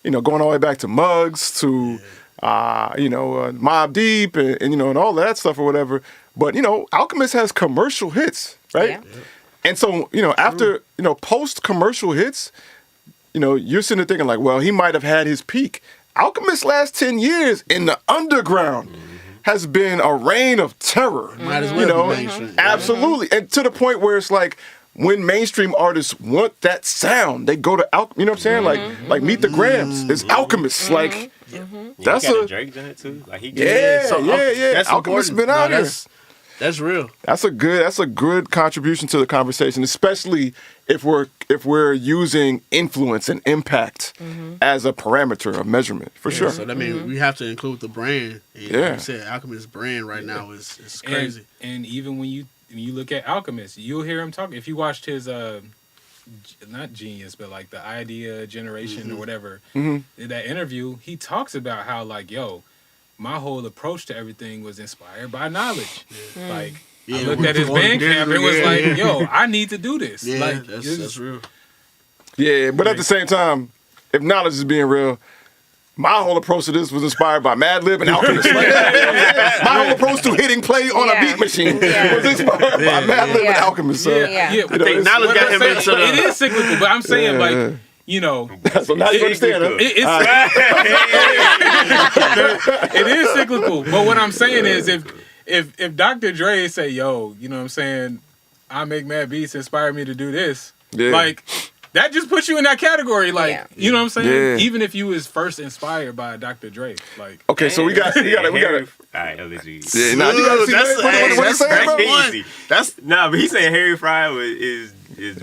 you know, going all the way back to Muggs to, you know, Mobb Deep and you know, and all that stuff or whatever. But, you know, Alchemist has commercial hits, right? Yeah. And so, you know, after, you know, post-commercial hits, you know, you're sitting there thinking like, well, he might have had his peak. Alchemist's last 10 years in the underground has been a reign of terror. Might as well you know, be mainstream. absolutely. And to the point where it's like, when mainstream artists want that sound, they go to you know what I'm saying? Like Meet the Grams is Alchemist. Like that's he got a Drake's in it too. Like he yeah, So, yeah. that's Alchemist important. been out No, here. That's real. That's a good contribution to the conversation, especially if we're using influence and impact as a parameter of measurement, for sure. So that means we have to include the brand. And Yeah. like you said, Alchemist's brand right now is crazy. And even when you look at Alchemist, you'll hear him talk. If you watched his not Genius, but like the Idea Generation or whatever, in that interview, he talks about how like, yo, my whole approach to everything was inspired by knowledge. Like I Yeah, looked at his going band camp, it was yeah, like, yeah. yo, I need to do this. Yeah, like that's real. Yeah, but at the same time, if knowledge is being real, my whole approach to this was inspired by Madlib and Alchemist. Like, my whole approach to hitting play on a beat machine was inspired by Madlib and Alchemist. So, Yeah. yeah, you know, it's- knowledge got him but into the. it is cyclical, but I'm saying like, you know, so now you understand. Huh? it is cyclical. But what I'm saying is if Dr. Dre say, yo, you know what I'm saying, I make mad beats, inspire me to do this, Yeah. like that just puts you in that category. Like, Yeah. you know what I'm saying? Yeah. Even if you was first inspired by Dr. Dre. Like Okay, so we got. All right, Yeah, LG. nah, you gotta see That's- what you that's- saying, that's bro? one. Easy. That's Nah, but he's saying Harry Fry is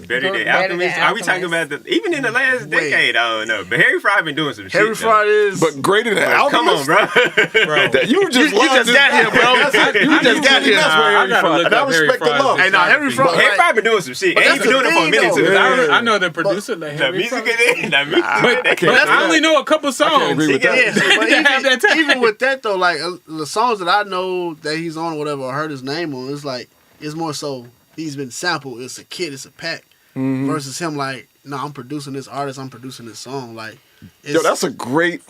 better than Better Alchemist. than Are we talking Alchemist. about even in the last decade? I don't know. But Harry Fry been doing some shit. Harry though. Fry is. But greater than Alchemist. Come on, bro. bro. That you just you loved just this got guy. here, bro. You just got here. That's where I Harry gotta Fry. look And I up Harry respect the Fry's love. Hey, nah, Harry Fry- Harry Fry been doing some shit. And he that's been doing the it for a thing, minute though. too. Yeah. I know the producer like The Harry music Fry. in it. The music. But I only know a couple songs. agree with that. Yeah, but They have that even, time. even with that though, like the songs that I know that he's on or whatever, or heard his name on, it's like it's more so he's been sampled. It's a kid, it's a pack, versus him like, no, I'm producing this artist, I'm producing this song. Like, it's, Yo, that's a great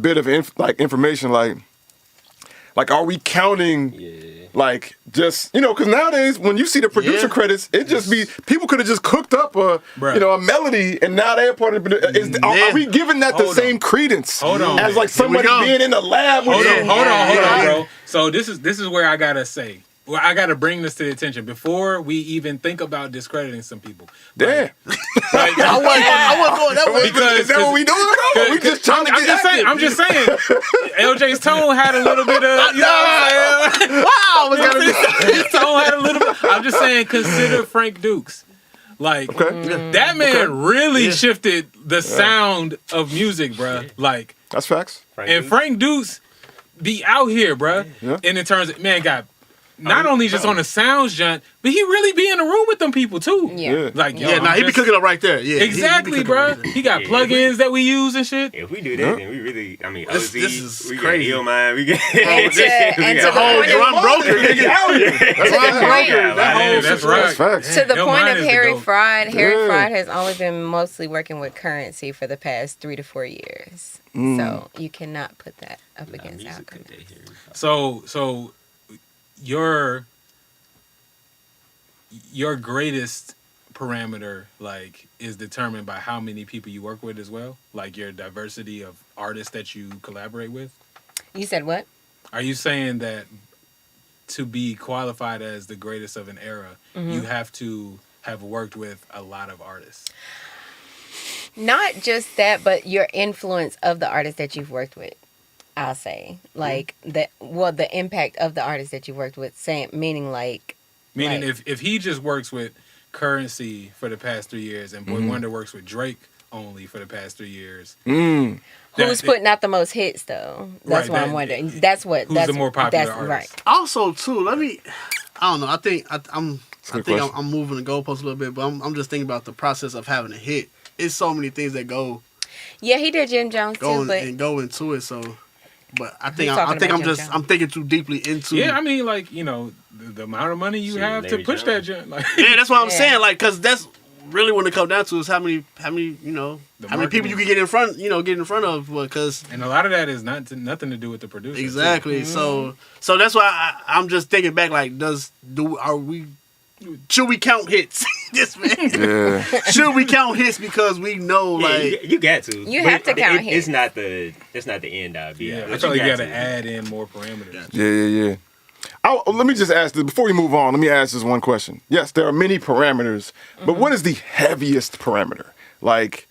bit of information. Like, are we counting? Like, just because nowadays when you see the producer Yeah. credits, it just be people could have just cooked up a Bruh. a melody, and now they're part of the. Are we giving that the Hold same on. credence Hold on. as like Here we somebody go. being in the lab? With Hold on, you? hold on, Yeah. bro. So this is where I gotta say. Well, I gotta bring this to the attention before we even think about discrediting some people. Damn. Like, I wasn't going that way. Because- Is that what we doing, bro? We just trying to I'm get just saying. active. I'm just saying. LJ's tone had a little bit of. You know what I'm saying? Wow, was gonna His tone had a little bit. I'm just saying. Consider Frank Dukes. Like Okay. that man really Yeah. shifted the sound of music, bruh. Like, That's facts. and Frank Dukes be out here, bruh. Yeah. And in terms of man got not only just on the sounds junk, but he really be in the room with them people too. Yeah. Like, yo, Yeah, nah, he be cooking up right there. Yeah, Exactly, he bro. cooking right He got Yeah, plugins that we use and shit. If we do that, then we really, I mean, This- OZ, this is we crazy. got Illmind, we got... And to there. the Whole point of- drum broker, nigga. That's the right. point- Yeah, That whole that's situation. right. That's facts. To the Yo, point mine of is the Harry GOAT. Fraud, Harry Yeah. Fraud has only been mostly working with Currency for the past 3 to 4 years. So you cannot put that up against Alchemist. So your greatest parameter like is determined by how many people you work with as well, like your diversity of artists that you collaborate with. You said what? Are you saying that to be qualified as the greatest of an era, you have to have worked with a lot of artists? Not just that, but your influence of the artists that you've worked with. I'll say like the impact of the artists that you worked with. Meaning like if he just works with Currency for the past 3 years and Boy Wonder works with Drake only for the past 3 years, who's that- putting out the most hits though? That's Right, what I'm that- wondering. That's what. who's That's the more popular that's, artist? Right. Also, too, I don't know. I think I'm question. I'm moving the goalpost a little bit, but I'm just thinking about the process of having a hit. It's so many things that go Yeah, he did Jim Jones too, but go into it. So, but I think talking about I'm Jim just Jones? I'm thinking too deeply into. yeah, I mean, like, you know, the amount of money you Shit, have to Larry push Jones. that junk. Like, Yeah, that's what I'm Yeah. saying. Like, cause that's really when it comes down to is how many you know The how many people marketing. you can get in front of. Because and a lot of that is nothing to do with the producer. exactly. Mm-hmm. So that's why I'm just thinking back. Like, should we count hits? This man. Yeah. Should we count hits because we know Yeah, like you got to. You But have to count hits. It's not the end all be Yeah, all. I But feel like you got to. to add in more parameters. Yeah. Let me just ask this before we move on. Let me ask this one question. Yes, there are many parameters, but what is the heaviest parameter? Like,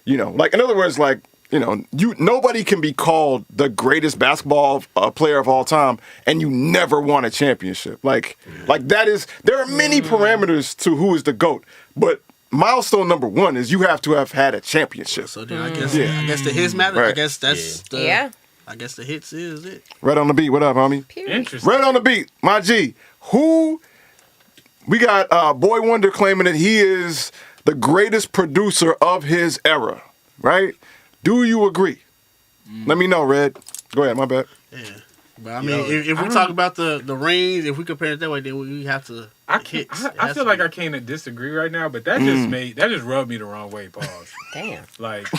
you know, like in other words, like, you know, nobody can be called the greatest basketball player of all time, and you never won a championship. Like that is. There are many parameters to who is the GOAT, but milestone number one is you have to have had a championship. so. Then I guess the hits matter. I Right. guess that's the yeah, I guess the hits is it. Right on the beat. What up, homie? period. Interesting. Right on the beat, my G. Who we got? Boy Wonder claiming that he is the greatest producer of his era. Right? Do you agree? Let me know, Red. Go ahead. My bad. Yeah. But I mean, if we talk about the rings, if we compare it that way, then we have to. I feel like I can't disagree right now, but that just rubbed me the wrong way. Pause. Damn. Like,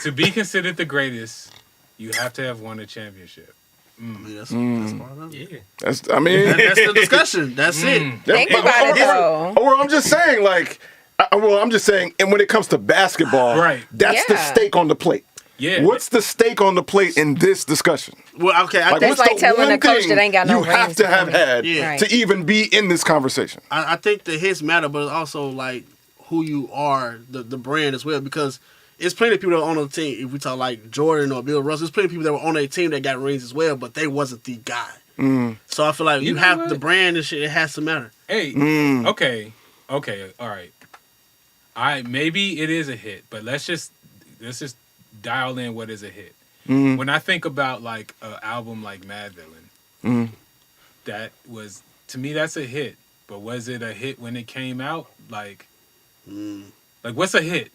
to be considered the greatest, you have to have won a championship. That's part of it. Yeah. That's the discussion. That's it. Think about it though. Or I'm just saying, like, I'm just saying, and when it comes to basketball, Right. that's the Yeah. stake on the plate. Yeah. What's the stake on the plate in this discussion? Well, okay. I Like, think That's what's like the telling one a coach thing that ain't got no you have rings to have before me. had Yeah. Right. to even be in this conversation? I think the hits matter, but it's also like who you are, the brand as well, because it's plenty of people that are on the team. If we talk like Jordan or Bill Russell, there's plenty of people that were on a team that got rings as well, but they wasn't the guy. So I feel like You you know have what? the brand and shit. It has to matter. Hey, okay, all right. Maybe it is a hit, but let's just dial in what is a hit. When I think about like an album like Mad Villain, that was, to me, that's a hit. But was it a hit when it came out? Like what's a hit?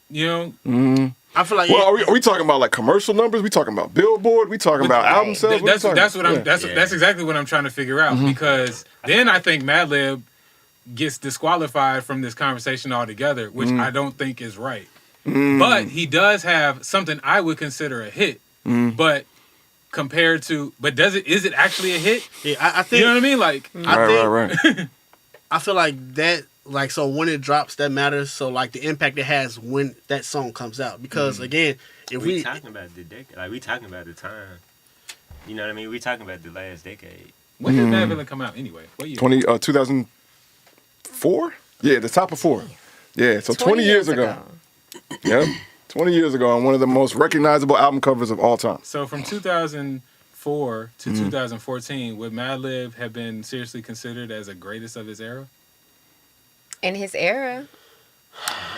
You know, I feel like Well, are we talking about like commercial numbers? We talking about Billboard? We talking about album sales? What we that's talking- what I'm. That's exactly what I'm trying to figure out. Because then I think Madlib gets disqualified from this conversation altogether, which I don't think is right. But he does have something I would consider a hit. But compared to, is it actually a hit? yeah, I think You know what I mean? Like, Right. I feel like that. Like, so when it drops, that matters. So like the impact it has when that song comes out, because again, if We we talking about the decade. Like, we talking about the time. You know what I mean? We talking about the last decade. when did Mad Villain come out anyway? What year? 2004? Yeah, the top of 4. Yeah, so 20 years ago. Yeah, 20 years ago on one of the most recognizable album covers of all time. So from 2004 to 2014, would Madlib have been seriously considered as the greatest of his era? In his era.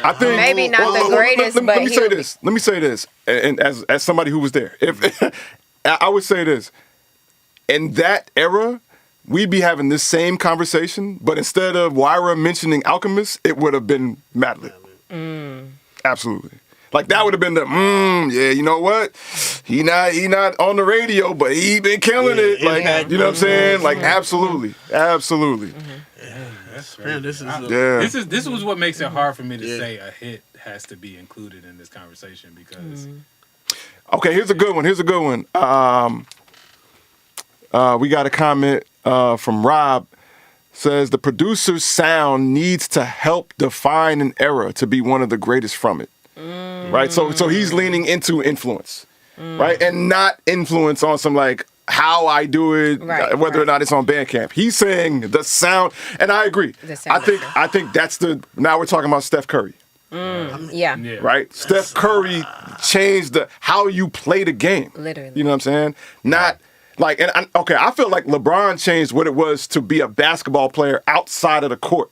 I think Maybe not the greatest, let but me he say would- this. Let me say this, and as somebody who was there, if I would say this, in that era, we'd be having this same conversation, but instead of Wyra mentioning Alchemist, it would have been Madlib. Absolutely. Like that would have been the yeah, you know what? He not on the radio, but he been killing it. Like you know what I'm saying? Like absolutely. Man, this is This was what makes it hard for me to say a hit has to be included in this conversation because. Okay, here's a good one. We got a comment from Rob. Says the producer's sound needs to help define an era to be one of the greatest from it. Right? So he's leaning into influence. Right? And not influence on some like how I do it, whether or not it's on Bandcamp. He's saying the sound, and I agree. I think that's now we're talking about Steph Curry. Right? Steph Curry changed how you play the game. Literally. You know what I'm saying? Not like, I feel like LeBron changed what it was to be a basketball player outside of the court.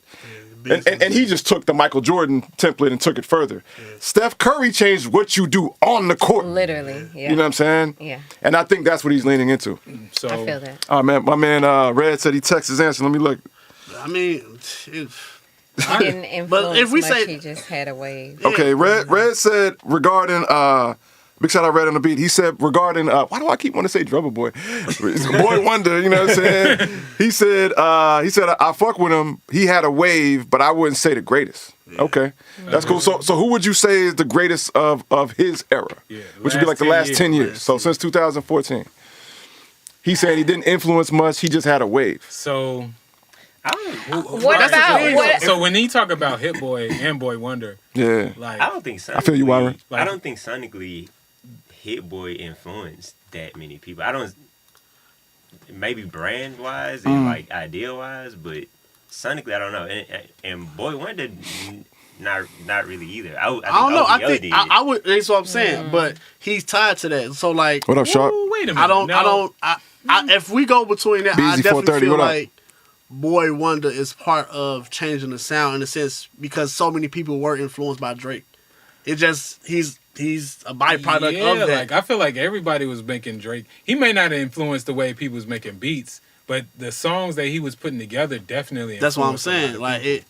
And he just took the Michael Jordan template and took it further. Steph Curry changed what you do on the court. Literally, yeah. You know what I'm saying? Yeah. And I think that's what he's leaning into. So, I feel that. Oh, man, my man Red said he texted his answer. Let me look. I mean, He didn't influence if we much, say- he just had a wave. Okay, Red said regarding big shout out Red on the beat. He said regarding why do I keep wanting to say Drummer Boy? Boy Wonder, you know what I'm saying? He said I fuck with him. He had a wave, but I wouldn't say the greatest. Okay. That's cool. So who would you say is the greatest of his era? Yeah, Which would be like the last 10 years. So since 2014. He said he didn't influence much, he just had a wave. So So when he talk about Hit Boy and Boy Wonder, Yeah. like I don't think sonically, I feel you, Wyra. I don't think sonically Hit Boy influenced that many people. I don't. Maybe brand wise and like idea wise, but sonically I don't know. And Boy Wonder, not really either. I don't know. I think I would. That's what I'm saying. But he's tied to that. So like, What up, Sharp? wait a minute. If we go between that, I BZ definitely 430, feel what up? like Boy Wonder is part of changing the sound in a sense because so many people were influenced by Drake. It just he's a byproduct of that. Like I feel like everybody was making Drake. He may not have influenced the way people was making beats, but the songs that he was putting together definitely. That's what I'm influenced a lot saying. of Like people. it,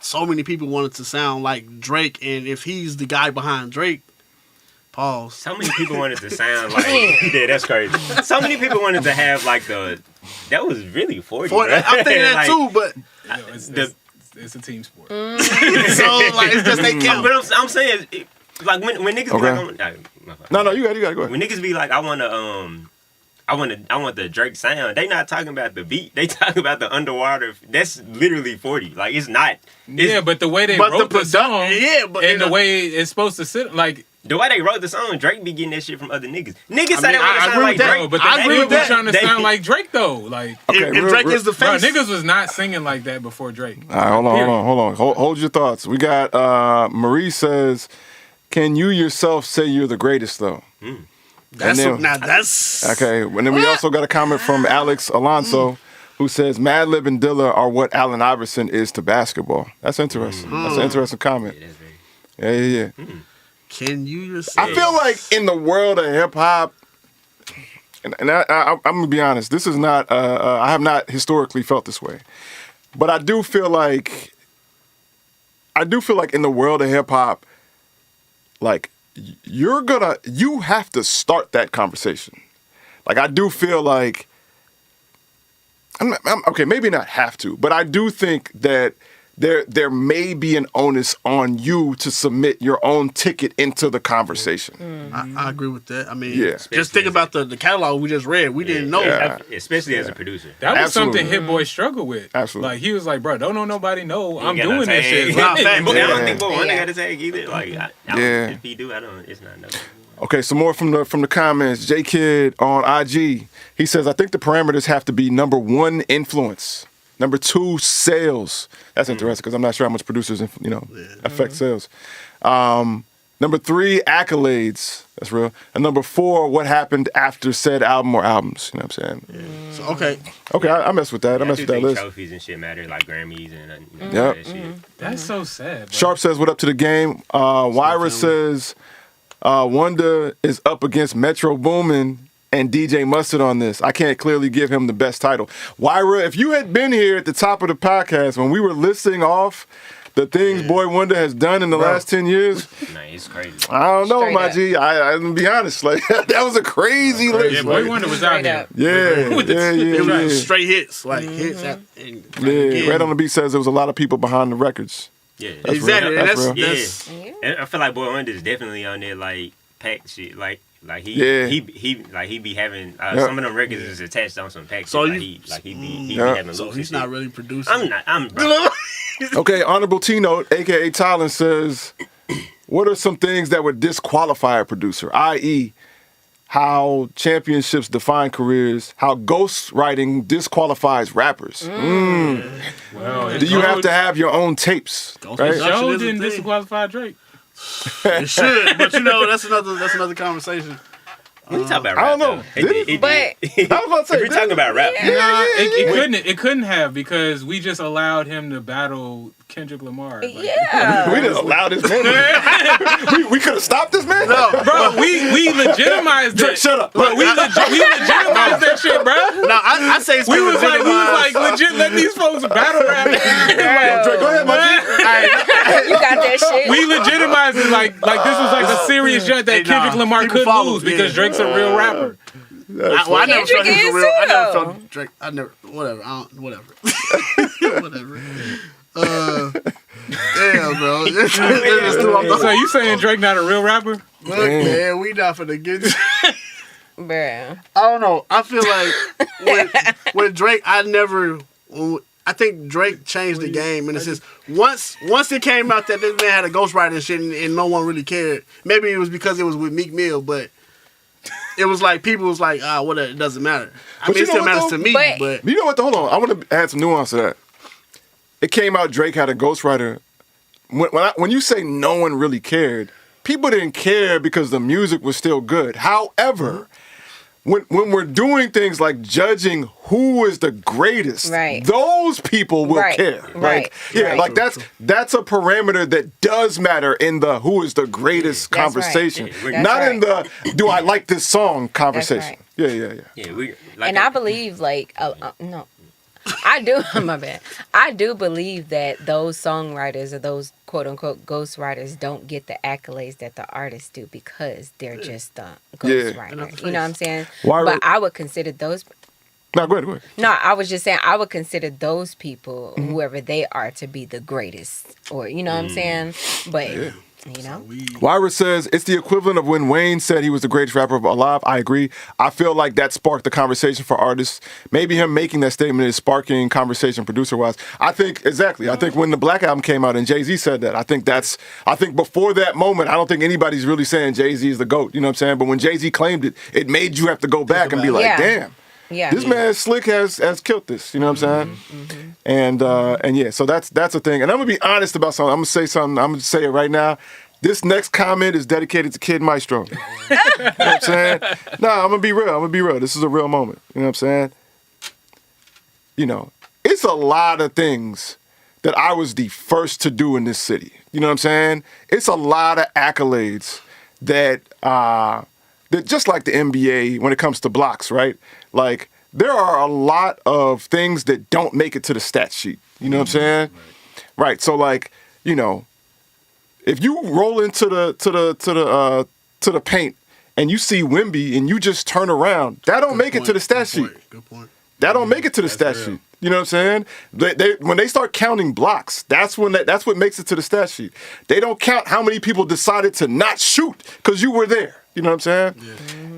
so many people wanted to sound like Drake, and if he's the guy behind Drake, pause. So many people wanted to sound like yeah, that's crazy. So many people wanted to have like that was really 40. I'm thinking that Like, too, but It's a team sport. so like it's just they count. But I'm saying, like when niggas Okay. be like, No, you got it. Go ahead. when niggas be like, I want the Drake sound. They not talking about the beat. They talking about the underwater. That's literally 40. Like it's not. Yeah, but the way they But wrote the the song, but and the way it's supposed to sit, like. The way they wrote the song, Drake be getting that shit from other niggas. Niggas say mean, they want to I sound agree like with that. Drake. No, but I they agree with be that. trying to They- sound like Drake though. Like, Okay, if Drake is the bro, face, niggas was not singing like that before Drake. All right, hold on. Hold your thoughts. We got Marie says, "Can you yourself say you're the greatest though?" that's And then- now that's Okay, and then we also got a comment from Alex Alonso, who says Madlib and Dilla are what Allen Iverson is to basketball. That's interesting. That's an interesting comment. Yeah, that's very- Yeah. Can you yourself? I feel like in the world of hip hop, and I'm gonna be honest, this is not. I have not historically felt this way, but I do feel like in the world of hip hop, like you have to start that conversation. Like I do feel like I'm okay, maybe not have to, but I do think that there may be an onus on you to submit your own ticket into the conversation. I agree with that. I mean, Yeah. just think about the catalog we just read. We didn't know. Yeah. Especially as a producer. That was Absolutely. something Hit Boy struggled with. Absolutely. Like he was like, bro, don't nobody know I'm He got doing no this tag. shit. Nah, Like, facts. I Yeah. don't think Boy Wonder Yeah. got a tag either. Like, I Yeah. if he do, it's not no. Okay, some more from the comments. J Kid on IG. He says, I think the parameters have to be number 1, influence. Number 2, sales. That's interesting because I'm not sure how much producers affect sales. Number 3, accolades. That's real. And number 4, what happened after said album or albums. You know what I'm saying? So, okay, Okay, I mess with that. I mess with that think list. trophies and shit matter, like Grammys and Yep. that shit. That's so sad. Bro. Sharp says, what up to the game? Wyra says, Wonder is up against Metro Boomin and DJ Mustard on this. I can't clearly give him the best title. Wyra, if you had been here at the top of the podcast when we were listing off the things Boy Wonder has done in the last 10 years, Nah, it's crazy. I don't know, Straight my up. G. I'm gonna be honest. Like that was a crazy list. Yeah, like, Boy Wonder was out Straight here. up. yeah, With the- yeah, It was yeah, like yeah. straight hits, like hits. And, Yeah, again, Red on the Beat says there was a lot of people behind the records. Yeah, That's exactly. real. And That's that's, real. that's Yeah. And I feel like Boy Wonder is definitely on there like pack shit. Like he Yeah. he be having Yeah. some of them records is attached on some pack So shit. you- He be Yeah. having so loops he's and not shit. really producing. I'm bro. Okay, Honorable T Note, aka Tylen, says, what are some things that would disqualify a producer? I.e., how championships define careers, how ghostwriting disqualifies rappers. Well, Do you have to have your own tapes? Ghost Right? production Joe is a didn't thing. disqualify Drake. It should, but that's another conversation. We talk about rap. I don't know. though. Did it? But I was about to say, if we're talking about rap, Nah, it couldn't have because we just allowed him to battle Kendrick Lamar. Like, yeah. we didn't allow this man. we could have stopped this man. No, Bro, we legitimized Drake, it. shut up. Bro, we legitimized that shit, bro. no, I say it's We was like legitimized. legit let these folks battle rap. Drake, go ahead, my G. You got that shit. We legitimized it like this was like a serious judge that Hey, nah, Kendrick Lamar people couldn't follow, lose because yeah. Drake's a real rapper. I never Kendrick felt he was is a real. I too, never though. felt Drake. I never. Whatever. Whatever. Whatever. Damn, bro. This is too off the So you saying Drake not a real rapper? Look, man, we not finna get. Bruh. I don't know. I feel like with Drake, I think Drake changed the game in a sense. Once it came out that this man had a ghostwriter and shit, and no one really cared. Maybe it was because it was with Meek Mill, but it was like people was like, whatever, it doesn't matter. I But mean, you it still know what, matters to though? me, But- but You know what? Hold on. I want to add some nuance to that. It came out Drake had a ghostwriter. When you say no one really cared, people didn't care because the music was still good. However, when we're doing things like judging who is the greatest, Right. those people will Right, care. right, right. Like that's a parameter that does matter in the who is the greatest That's right. conversation, Yeah, not that's in the do I like this song conversation. right. Yeah. yeah, we like And I believe, like, no, I do. My bad. I do believe that those songwriters or those quote unquote ghostwriters don't get the accolades that the artists do because they're just a ghostwriter. You know what I'm saying? Why But would- I would consider those. No, go ahead. No, I was just saying I would consider those people, whoever they are, to be the greatest, or you know what I'm saying. But you know, Wyra says it's the equivalent of when Wayne said he was the greatest rapper alive. I agree. I feel like that sparked the conversation for artists. Maybe him making that statement is sparking conversation producer-wise. I think when the Black Album came out and Jay-Z said that, I think before that moment, I don't think anybody's really saying Jay-Z is the GOAT. You know what I'm saying? But when Jay-Z claimed it, it made you have to go back and be like, Yeah. damn. yeah, This man Slick has killed this, you know what I'm saying? And yeah, so that's a thing. And I'm gonna be honest about something. I'm gonna say something. I'm gonna say it right now. This next comment is dedicated to Kid Maestro. You know what I'm saying? No, I'm gonna be real. This is a real moment. You know what I'm saying? You know, it's a lot of things that I was the first to do in this city. You know what I'm saying? It's a lot of accolades that just like the NBA when it comes to blocks, right? Like there are a lot of things that don't make it to the stat sheet. You know what I'm saying? Right. So like, you know, if you roll into the paint and you see Wemby and you just turn around, that don't make it to the stat sheet. Good point. That don't make it to the stat sheet. You know what I'm saying? When they start counting blocks, that's what makes it to the stat sheet. They don't count how many people decided to not shoot because you were there. You know what I'm saying?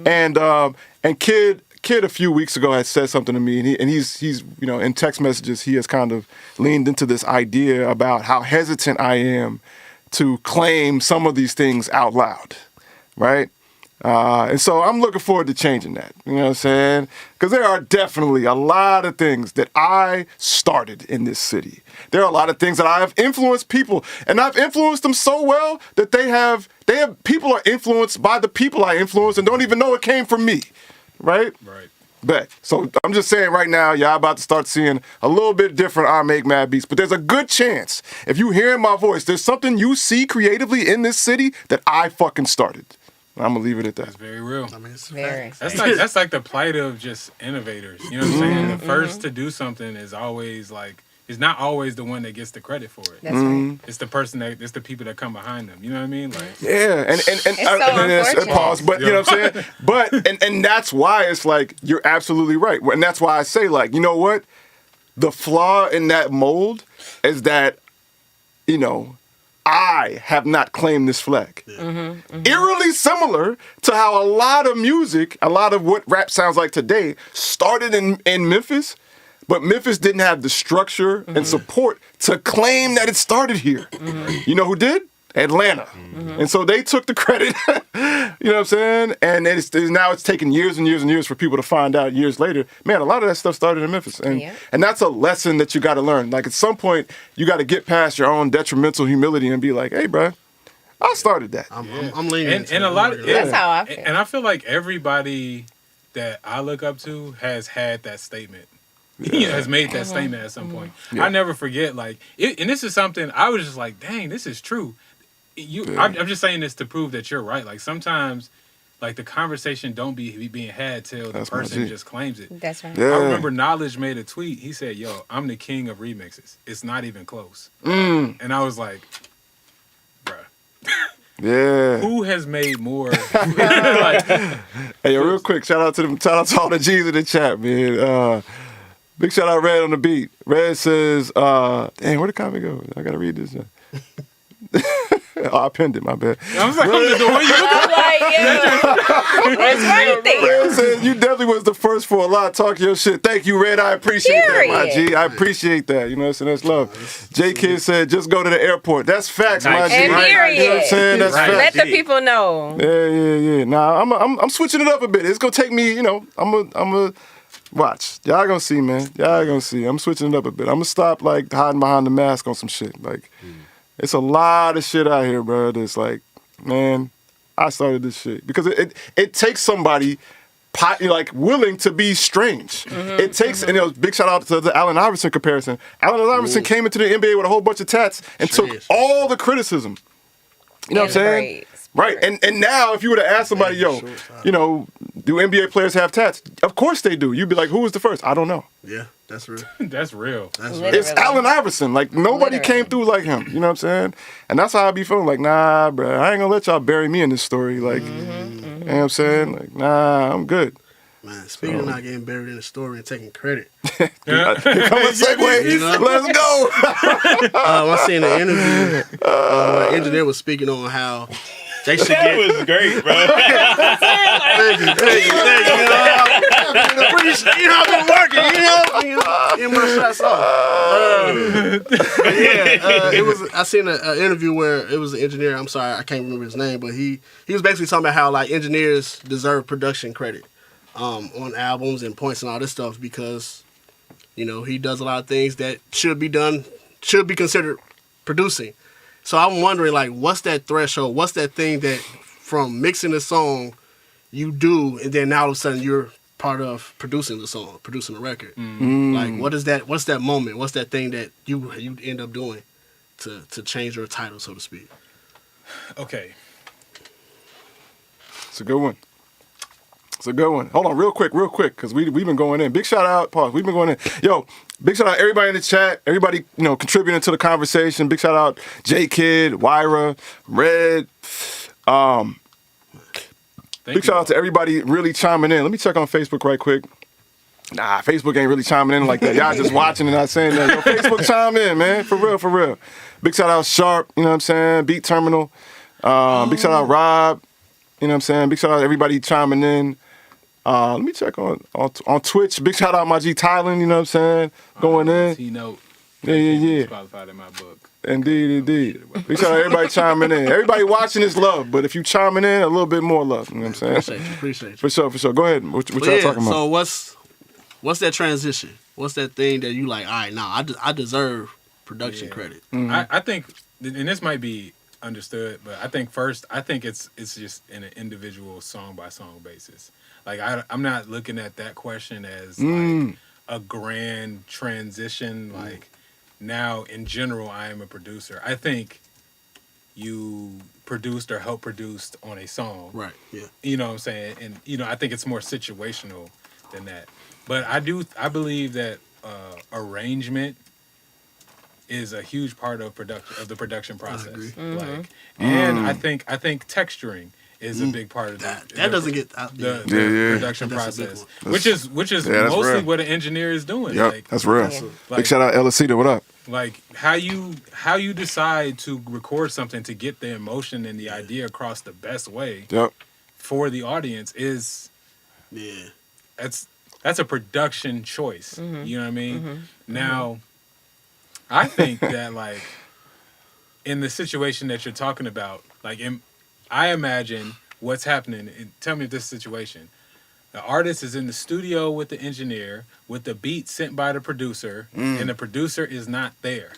Yeah. And Kid a few weeks ago had said something to me, and he's you know in text messages he has kind of leaned into this idea about how hesitant I am to claim some of these things out loud, right? And so I'm looking forward to changing that. You know what I'm saying? Because there are definitely a lot of things that I started in this city. There are a lot of things that I have influenced people, and I've influenced them so well that people are influenced by the people I influenced and don't even know it came from me, right? Right. Bet. So I'm just saying right now, y'all about to start seeing a little bit different I Make Mad Beats. But there's a good chance, if you hearing my voice, there's something you see creatively in this city that I fucking started. I'm gonna leave it at That's that. very real. I mean, it's Very. That's like the plight of just innovators. You know what I'm saying? The first to do something is always like is not always the one that gets the credit for it. That's right. It's the person it's the people that come behind them. You know what I mean? Like Yeah, and so unfortunate. pause, but you know what I'm saying. But and that's why it's like you're absolutely right, and that's why I say like you know what, the flaw in that mold is that you know I have not claimed this flag. Eerily similar to how a lot of music, a lot of what rap sounds like today, started in Memphis. But Memphis didn't have the structure and support to claim that it started here. You know who did? Atlanta. And so they took the credit, you know what I'm saying? And now it's taken years and years and years for people to find out years later. Man, a lot of that stuff started in Memphis. And that's a lesson that you got to learn. Like at some point, you got to get past your own detrimental humility and be like, hey, bro, I started that. I'm leaning and a lot of That's how I feel. And I feel like everybody that I look up to has had that statement. Has made that statement at some point. I never forget, like, and this is something I was just like, dang, this is true. I'm just saying this to prove that you're right. Like sometimes, like the conversation don't be being had till the person just claims it. That's right. Yeah. I remember Knowledge made a tweet. He said, "Yo, I'm the king of remixes. It's not even close." And I was like, bruh. Yeah. Who has made more? Like, Hey, yo, real quick, shout out to all the G's in the chat, man. Big shout out Red on the beat. Red says, dang, where'd the comment go? I gotta read this. Oh, I pinned it, my bad. I was like, I'm the one you I'm like, yeah. It's right there. Red says, you definitely was the first for a lot. Talk your shit. Thank you, Red. I appreciate that, my G. I appreciate that. You know what I'm saying? That's love. J Kid said, just go to the airport. That's facts, my G. And period. You know what I'm saying? That's Right. facts. Let the people know. Yeah. Nah, I'm switching it up a bit. It's gonna take me, you know, I'm a watch. Y'all gonna see, man. Y'all gonna see. I'm switching it up a bit. I'm gonna stop like hiding behind the mask on some shit. Like, it's a lot of shit out here, bro. That's like, man, I started this shit because it takes somebody like willing to be strange. It takes, and big shout out to the Allen Iverson comparison. Allen Iverson came into the NBA with a whole bunch of tats and took all the criticism. You know what I'm saying? Right. And now if you were to ask somebody, yo, you know, do NBA players have tats? Of course they do. You'd be like, who was the first? I don't know. Yeah, that's real. That's real. That's Literally. real. It's Allen Iverson. Like, nobody came through like him. You know what I'm saying? And that's how I be feeling. Like, nah, bro, I ain't gonna let y'all bury me in this story. Like, you know what I'm saying? Like, nah, I'm good. Man, speaking of not getting buried in the story and taking credit. Here come a segue. You know? Let's go. I seen an interview where an engineer was speaking on how they should get. That was great, bro. Thank you. You know, I've been working. You know, get my shots off. It was. I seen an interview where it was an engineer. I'm sorry, I can't remember his name, but he was basically talking about how like engineers deserve production credit on albums and points and all this stuff because you know he does a lot of things that should be considered producing. So I'm wondering, like, what's that threshold? What's that thing that from mixing the song you do, and then now all of a sudden you're part of producing the song, producing the record? Like, what is that? What's that moment? What's that thing that you end up doing to change your title, so to speak? Okay. It's a good one. Hold on, real quick, because we've been going in. Big shout out, pause. We've been going in. Yo, big shout out everybody in the chat, everybody, you know, contributing to the conversation. Big shout out J Kid, Wyra, Red. Big shout out to everybody really chiming in. Let me check on Facebook right quick. Nah, Facebook ain't really chiming in like that. Y'all just watching and not saying that. Yo, Facebook chime in, man. For real. Big shout out Sharp, you know what I'm saying? Beat Terminal. Big shout out Rob, you know what I'm saying? Big shout out everybody chiming in. Let me check on Twitch. Big shout out my G Thailand, you know what I'm saying? Going in. T-Note. Yeah. Qualified in my book. Indeed. Big shout out everybody chiming in. Everybody watching is love, but if you chiming in, a little bit more love. You know what I'm saying? Appreciate you. For sure. Go ahead. What y'all talking about? So what's that transition? What's that thing that you like, all right, now I deserve production credit? I think, and this might be understood, but I think it's just in an individual song by song basis. Like I'm not looking at that question as like a grand transition. Like now in general, I am a producer. I think you produced or helped produced on a song. Right. Yeah. You know what I'm saying? And I think it's more situational than that. But I believe that arrangement is a huge part of the production process. agree. Like, and I think texturing is a big part of That the doesn't get the production That's a big process, one. which is that's mostly real. what an engineer is doing. Yep, Like, that's real. Yeah. Big shout out Elicita, what up? like how you decide to record something to get the emotion and the idea across the best way Yep. for the audience is Yeah. that's a production choice. You know what I mean? Now, I think that like in the situation that you're talking about, like I imagine what's happening. Tell me if this situation. The artist is in the studio with the engineer, with the beat sent by the producer, and the producer is not there.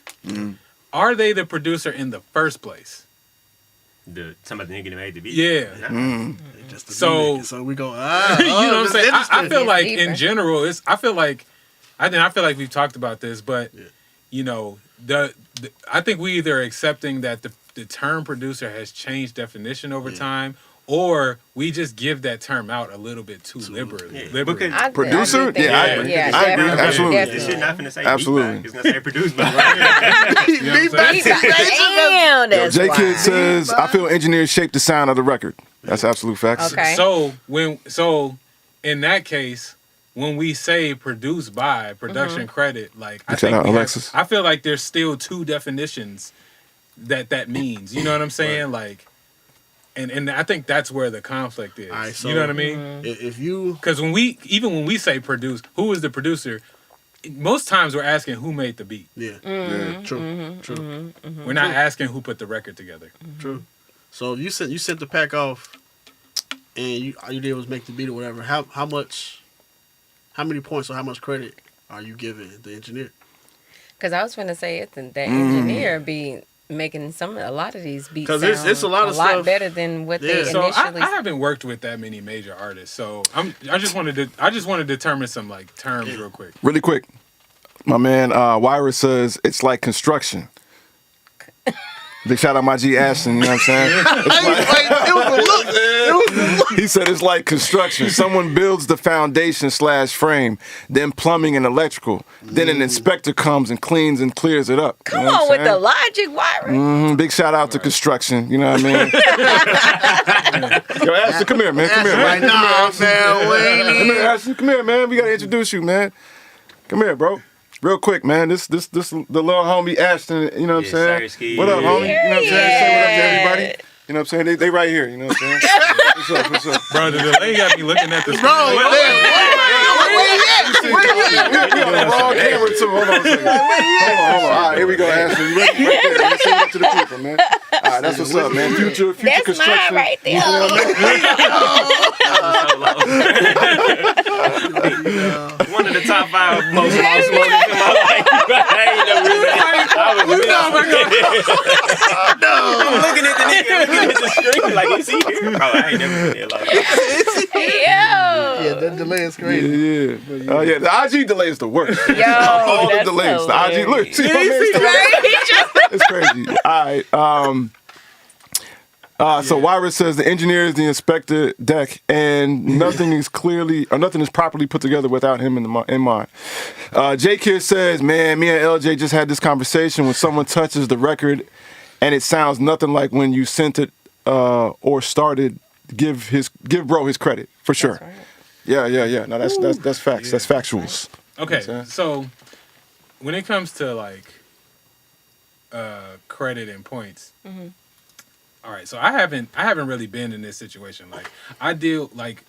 Are they the producer in the first place? Somebody nigga that made the beat. Yeah. Just the So- beat. So we go. You know what I'm this saying? I interesting. feel like deeper. in general, I feel like we've talked about this, but Yeah. you know, I think we either are accepting that the term producer has changed definition over time, or we just give that term out a little bit too liberally. Yeah. Because- Producer? I do think Yeah, I that. agree. Yeah, I agree. definitely, Absolutely. This definitely. shit not finna say Absolutely. beat back. It's gonna say produced by. You know what I'm saying? Damn, that's J why. Kid says, I feel engineers shape the sound of the record. That's absolute facts. Okay. So in that case, when we say produced by production credit, like I Shout think out Alexis. I feel like there's still two definitions that means. You know what I'm saying? Like, and I think that's where the conflict is. All right, so- you know what I mean? If you Because when we say produce, who is the producer? Most times we're asking who made the beat. yeah, Yeah. true. We're not asking who put the record together. True. So if you sent the pack off, and all you did was make the beat or whatever. How many points or how much credit are you giving the engineer? Because I was going to say it, that engineer be making a lot of these beats 'Cause sound it's a lot of stuff- better than what they Yeah. So initially. I haven't worked with that many major artists. So I just want to determine some like terms real quick. Really quick. My man Wyra says, it's like construction. Big shout out my G Ashton, you know what I'm saying? It was a look. It was a look. He said it's like construction. Someone builds the foundation / frame, then plumbing and electrical. Then an inspector comes and cleans and clears it up. You Come know what on I'm with the saying? logic, Wyra. Big shout out to construction. You know what I mean? Yo, Ashton, come here, man. Come here, Right man. now, man. Come here, Ashton. Come here, man. We gotta introduce you, man. Come here, bro. Real quick, man. This the little homie Ashton. You know what I'm Yes, saying? sir, Ski. What up, homie? You know what I'm saying? Say what up to Period. everybody. You know what I'm saying? They right here. You know what I'm saying? What's up? What's up? Bro, the delay got me looking at the screen. Bro, Wait, We on the wrong camera too. Hold on a second. Hold on. All right, here we go, Ashton. You ready? Right there. Let's say it to the people, man. All right, that's what's up, man. Future That's construction. mine right there. You know what I mean? One of the top 5 most lost moments in my life. I ain't never really. I'm looking at the nigga, looking at the screen like, is he here? Bro, I ain't never been there like that. Yeah, Yo. that delay is crazy. Yeah. Yeah, the IG delay is the worst. Yo, All the that's delays. The IG, look, hilarious. see my man still- Right? It's crazy. All right. So Wyra says the engineer is the inspector deck, and nothing is properly put together without him in mind. J Kid says, man, me and LJ just had this conversation. When someone touches the record, and it sounds nothing like when you sent it or started, give bro his credit for sure. Yeah. No, that's facts. That's factuals. Okay, Okay. so when it comes to like credit and points, all right. So I haven't really been in this situation. Like I deal like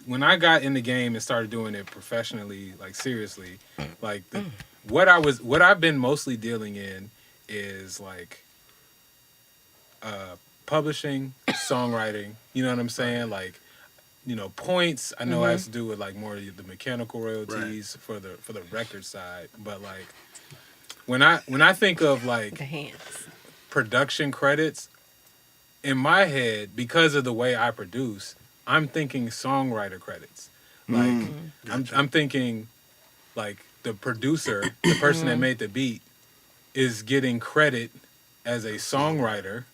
when I got in the game and started doing it professionally, like seriously, like what I've been mostly dealing in is like publishing, songwriting. You know what I'm saying? Like, you know, points. I know it has to do with like more of the mechanical royalties for the record side. But like when I think of like The hands. production credits, in my head, because of the way I produce, I'm thinking songwriter credits. Like I'm thinking like the producer, the person that made the beat, is getting credit as a songwriter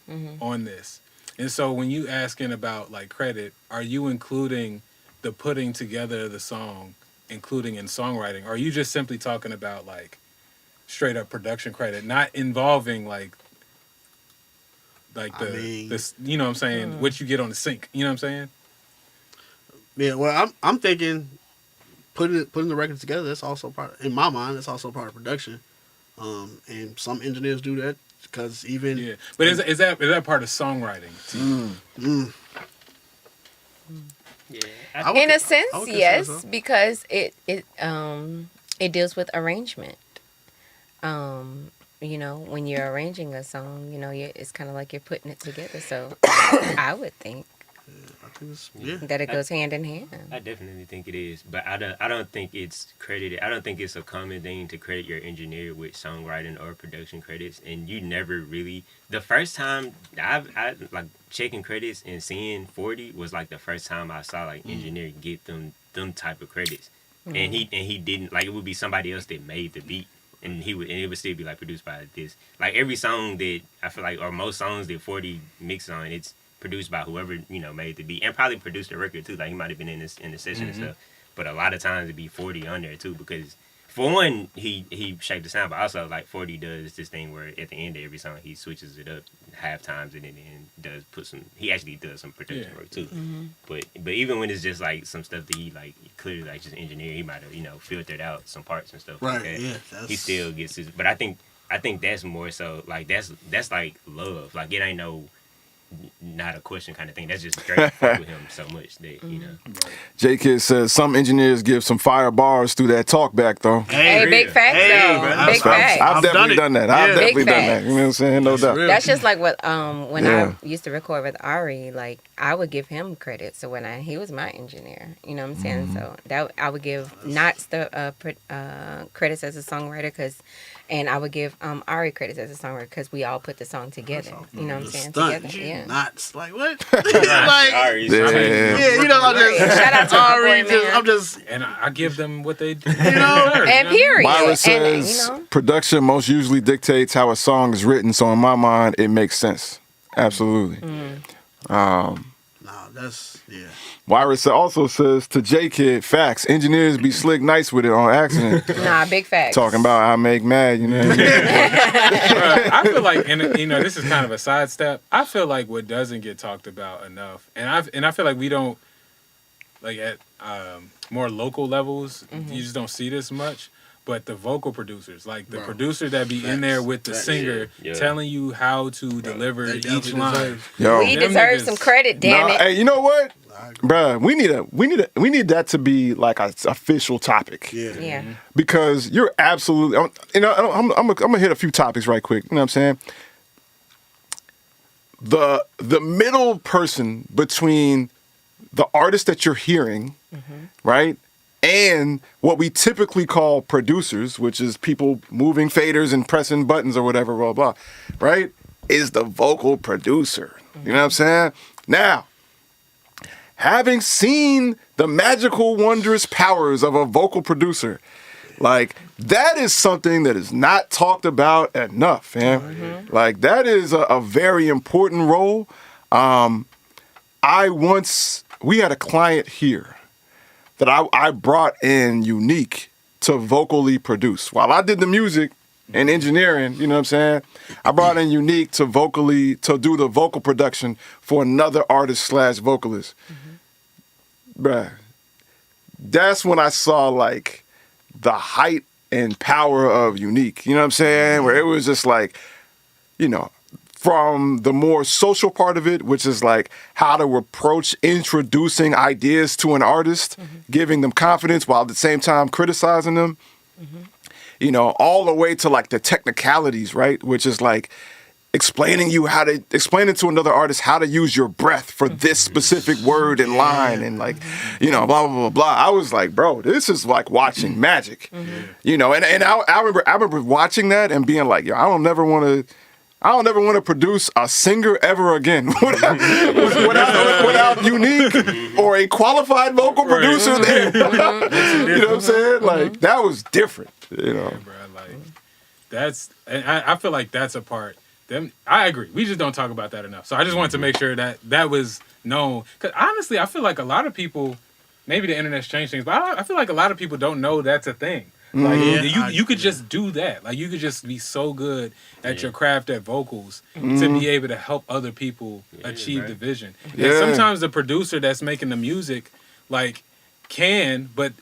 on this. And so when you asking about like credit, are you including the putting together of the song, including in songwriting? Or are you just simply talking about like straight up production credit, not involving like this, you know what I'm saying, what you get on the sync, you know what I'm saying? Yeah, well, I'm thinking putting the record together. That's also part, in my mind. That's also part of production. And some engineers do that because even But is that part of songwriting? Yeah. In a sense, I would consider yes, so. because it deals with arrangement. You know, when you're arranging a song, you know, it's kind of like you're putting it together. So I would think I think it's, that it goes hand in hand. I definitely think it is, but I don't think it's credited. I don't think it's a common thing to credit your engineer with songwriting or production credits. And you never really. The first time I like checking credits and seeing 40 was like the first time I saw like engineer get them type of credits, and he didn't like it would be somebody else that made the beat. And it would still be like produced by this. Like every song that I feel like, or most songs that 40 mixes on, it's produced by whoever, you know, made the beat, and probably produced the record too. Like he might have been in the session and stuff. But a lot of times it'd be 40 on there too, because for one, he shaped the sound, but also like 40 does this thing where at the end of every song he switches it up half times and then does put some. He actually does some production work too. But even when it's just like some stuff that he like clearly like just engineer, he might have, you know, filtered out some parts and stuff like that. Yeah, He still gets his. But I think that's more so like that's like love. Like it ain't no not a question kind of thing. That's just Drake fuck with him so much that you know. J-Kid says some engineers give some fire bars through that talk back though. Hey, big facts though. bro. Big facts. I've definitely done that. I've Big definitely done that. facts. You know what I'm saying? No doubt. That's just like what when Yeah. I used to record with Ari, like I would give him credit. So when he was my engineer, you know what I'm saying? So that I would give Knots the credits as a songwriter and I would give Ari credits as a songwriter because we all put the song together. You know what I'm saying? stunt. Together, yeah. Not like what? like, Ari's yeah, you know, I'm just Shout out to my Ari. boy, Just, man. I'm just, And I give them what they do. you know, And period. Myra And, says you know, production most usually dictates how a song is written. So in my mind, it makes sense. Absolutely. nah, that's Myra also says to J-Kid, facts. Engineers be slick nice with it on accident. nah, big facts. Talking about I make mad, you know. What I mean? Bruh, I feel like, and you know, this is kind of a sidestep. I feel like what doesn't get talked about enough, and I feel like we don't, like at more local levels, you just don't see this much. But the vocal producers, like the producer that be in there with the singer, Yeah. telling you how to deliver they each definitely line. deserve- Yo, We Them deserve niggas- some credit, damn Nah, it. hey, you know what, bruh? We need that to be like an official topic. Yeah. Because you're absolutely, you know, I'm gonna hit a few topics right quick. You know what I'm saying? The middle person between the artist that you're hearing, right, and what we typically call producers, which is people moving faders and pressing buttons or whatever, blah blah, right, is the vocal producer. You know what I'm saying? Now, having seen the magical, wondrous powers of a vocal producer, like that is something that is not talked about enough, man. Like that is a very important role. We had a client here that I brought in Unique to vocally produce. While I did the music and engineering, you know what I'm saying? I brought in Unique to do the vocal production for another artist / vocalist. Bruh, that's when I saw like the height and power of Unique. You know what I'm saying? Where it was just like, you know, from the more social part of it, which is like how to approach introducing ideas to an artist, giving them confidence while at the same time criticizing them, you know, all the way to like the technicalities, right? Which is like explaining to another artist how to use your breath for this specific word and line and like, you know, blah, blah, blah, blah. I was like, bro, this is like watching magic, you know? And I remember watching that and being like, yo, I don't never want to produce a singer ever again without Unique or a qualified vocal producer there. You know what I'm saying? Like, that was different, you know? Yeah, bro, like that's, and I feel like that's a part them. I agree. We just don't talk about that enough. So I just wanted to make sure that was known. Because honestly, I feel like a lot of people, maybe the internet's changed things, but I feel like a lot of people don't know that's a thing. Like you could just do that. Like you could just be so good at your craft at vocals to be able to help other people achieve the vision. And sometimes the producer that's making the music, like, can, but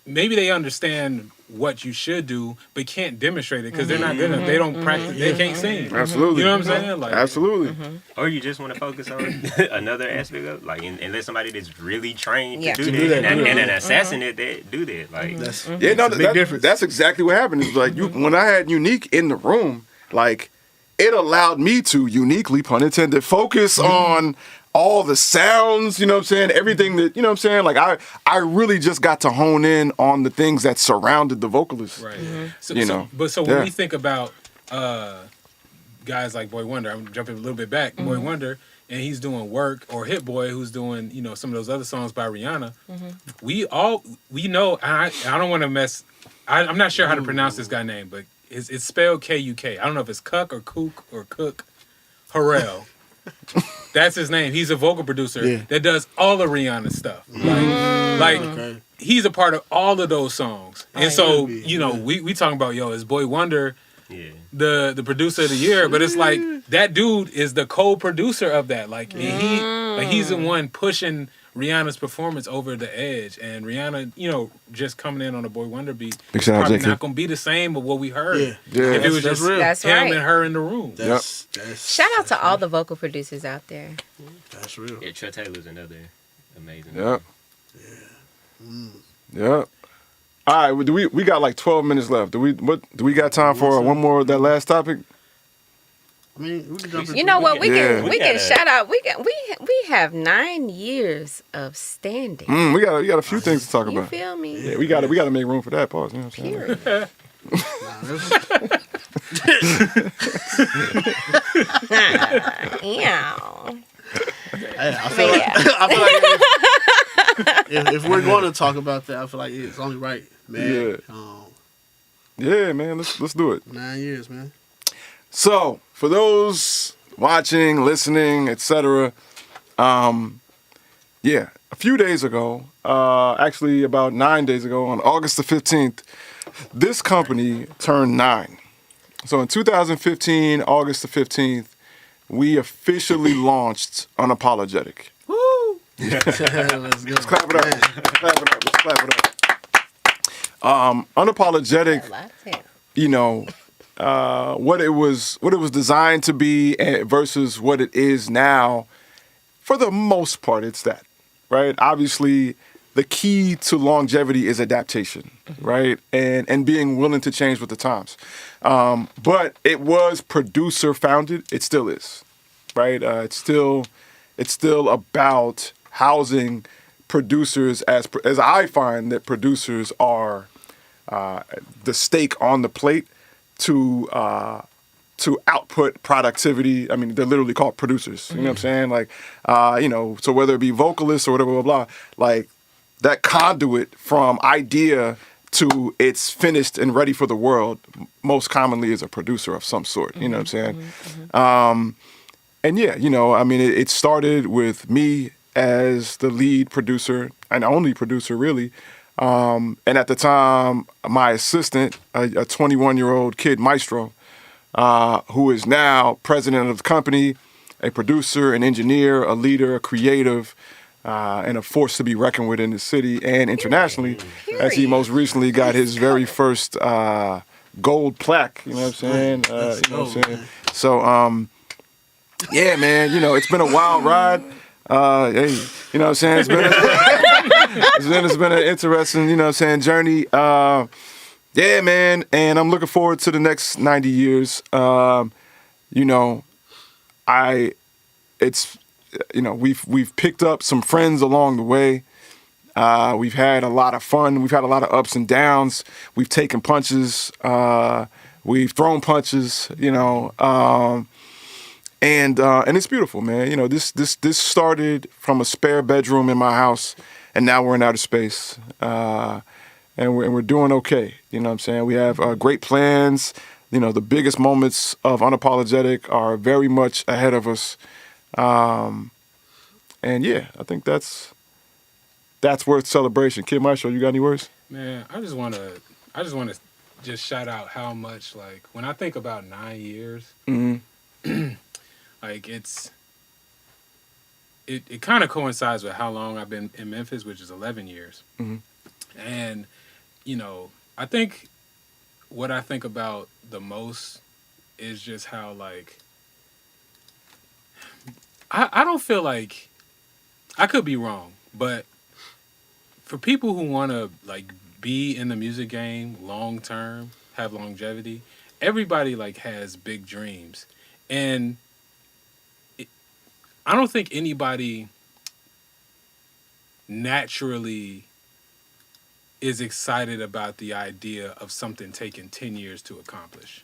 maybe they understand what you should do, but can't demonstrate it because they're not good enough. They don't practice. They can't sing. Absolutely. You know what I'm saying? Like, Absolutely. Or you just want to focus on another aspect of, like, and let somebody that's really trained Yeah. to do that, and an assassin that do that. Like, Yeah, no, a big difference. that's exactly what happened. It's like when I had Unique in the room, like it allowed me to uniquely, pun intended, focus on all the sounds, you know what I'm saying? Everything that, you know what I'm saying? Like I really just got to hone in on the things that surrounded the vocalist. right. So, You know. So when we think about guys like Boy Wonder, I'm jumping a little bit back. Boy Wonder, and he's doing Work, or Hit Boy, who's doing, you know, some of those other songs by Rihanna. We know. And I don't want to mess. I'm not sure how to pronounce this guy's name, but it's spelled K-U-K. I don't know if it's Cuck or Kook or Cook. Harrell. That's his name. He's a vocal producer that does all of Rihanna's stuff. Like he's a part of all of those songs. And so, you know, we talking about, is Boy Wonder the producer of the year, but it's like that dude is the co-producer of that. Like he's the one pushing Rihanna's performance over the edge, and Rihanna, you know, just coming in on a Boy Wonder beat, Big shout out, probably JK. not gonna be the same of what we heard. Yeah. Yeah. If it was That's just real. That's him right. and her in the room. That's Shout out to all the vocal producers out there. That's real. yeah, Trey Taylor's another amazing. Yep. Yep. All right, well, we got like 12 minutes left. Do we got time for one more that last topic? I mean, we can jump into You know what? We Yeah. can gotta- shout out. We have 9 years of standing. We got a few things to talk You about. feel me? Yeah, we got to make room for that. Pause. You know what I'm saying? Period. Yeah. Hey, I feel like, if we're going to talk about that, I feel like it's only right, man. Yeah, man. Let's do it. 9 years, man. So, for those watching, listening, etc., a few days ago, actually about 9 days ago, on August the 15th, this company turned 9. So in 2015, August the 15th, we officially launched Unapologetic. Woo! Let's go. Let's clap it up. Let's clap it up. Unapologetic, you know, what it was designed to be versus what it is now. For the most part, it's that, right? Obviously, the key to longevity is adaptation, right? And being willing to change with the times. But it was producer founded. It still is, right? It's still about housing producers as I find that producers are the stake on the plate to output productivity. I mean, they're literally called producers. You know what I'm saying? Like, so whether it be vocalists or whatever, blah, blah, blah, like that conduit from idea to it's finished and ready for the world, most commonly is a producer of some sort. You know what I'm saying? And yeah, I mean, it started with me as the lead producer and only producer, really. And at the time, my assistant, a 21-year-old kid, Maestro, who is now president of the company, a producer, an engineer, a leader, a creative, and a force to be reckoned with in the city and internationally, as he most recently got his very first gold plaque. You know what I'm saying? So, yeah, man, it's been a wild ride. Hey, you know what I'm saying? It's been an interesting, journey. Yeah, man, and I'm looking forward to the next 90 years. We've picked up some friends along the way. We've had a lot of fun. We've had a lot of ups and downs. We've taken punches. We've thrown punches. And it's beautiful, man. This started from a spare bedroom in my house, and now we're in outer space, and we're doing okay. You know what I'm saying? We have great plans. the biggest moments of Unapologetic are very much ahead of us. And yeah, I think that's worth celebration. Kid Maestro, you got any words? Man, I just want to just shout out how much, like, when I think about 9 years, like it kind of coincides with how long I've been in Memphis, which is 11 years. And, I think what I think about the most is just how, like, I don't feel like, I could be wrong, but for people who want to, like, be in the music game long term, have longevity, everybody, like, has big dreams. And I don't think anybody naturally is excited about the idea of something taking 10 years to accomplish,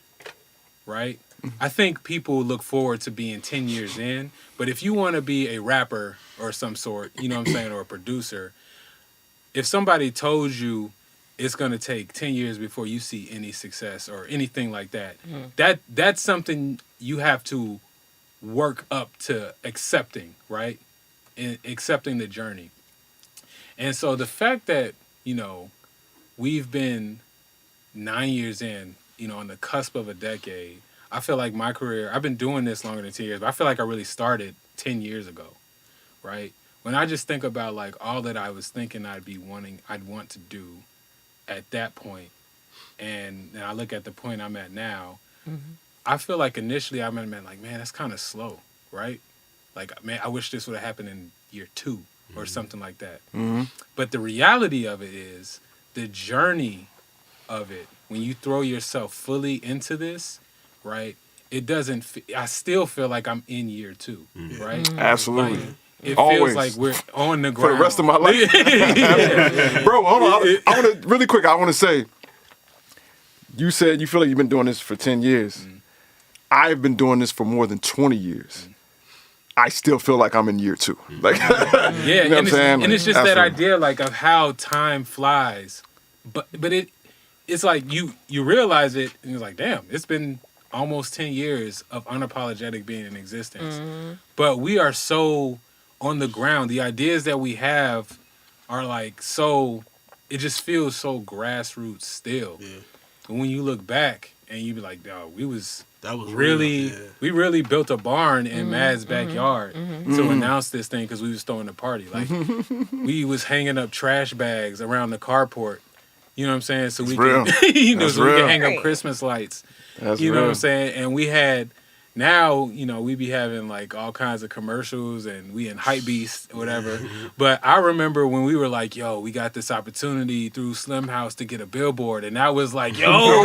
right? I think people look forward to being 10 years in, but if you want to be a rapper or some sort, you know what I'm saying, or a producer, if somebody told you it's going to take 10 years before you see any success or anything like that, that's something you have to work up to accepting, right? And accepting the journey. And so the fact that, we've been 9 years in, on the cusp of a decade, I feel like my career, I've been doing this longer than 10 years, but I feel like I really started 10 years ago, right? When I just think about, like, all that I was thinking I'd want to do at that point, and I look at the point I'm at now, I feel like initially I meant like, man, that's kind of slow, right? Like, man, I wish this would have happened in year 2 or something like that. But the reality of it is the journey of it, when you throw yourself fully into this, right, I still feel like I'm in year 2, right? Absolutely. Like, it Always. feels like we're on the ground. For the rest of my life. Bro, hold on. I want to, really quick, I want to say, you said you feel like you've been doing this for 10 years. I've been doing this for more than 20 years. I still feel like I'm in year 2. Like, Yeah, you know what I'm saying? And it's just Absolutely. that idea, like, of how time flies. But it's like you realize it, and you're like, damn, it's been almost 10 years of Unapologetic being in existence. But we are so on the ground. The ideas that we have are, like, so, it just feels so grassroots still. Yeah. And when you look back and you be like, "Dog, we really built a barn in Mad's backyard to announce this thing because we was throwing a party. Like, we was hanging up trash bags around the carport. You know what I'm saying? So we could, we could hang up Christmas lights. That's you know real. what I'm saying? And we had, now, we be having, like, all kinds of commercials, and we in Hypebeast or whatever. But I remember when we were like, yo, we got this opportunity through Slim House to get a billboard. And that was like, yo,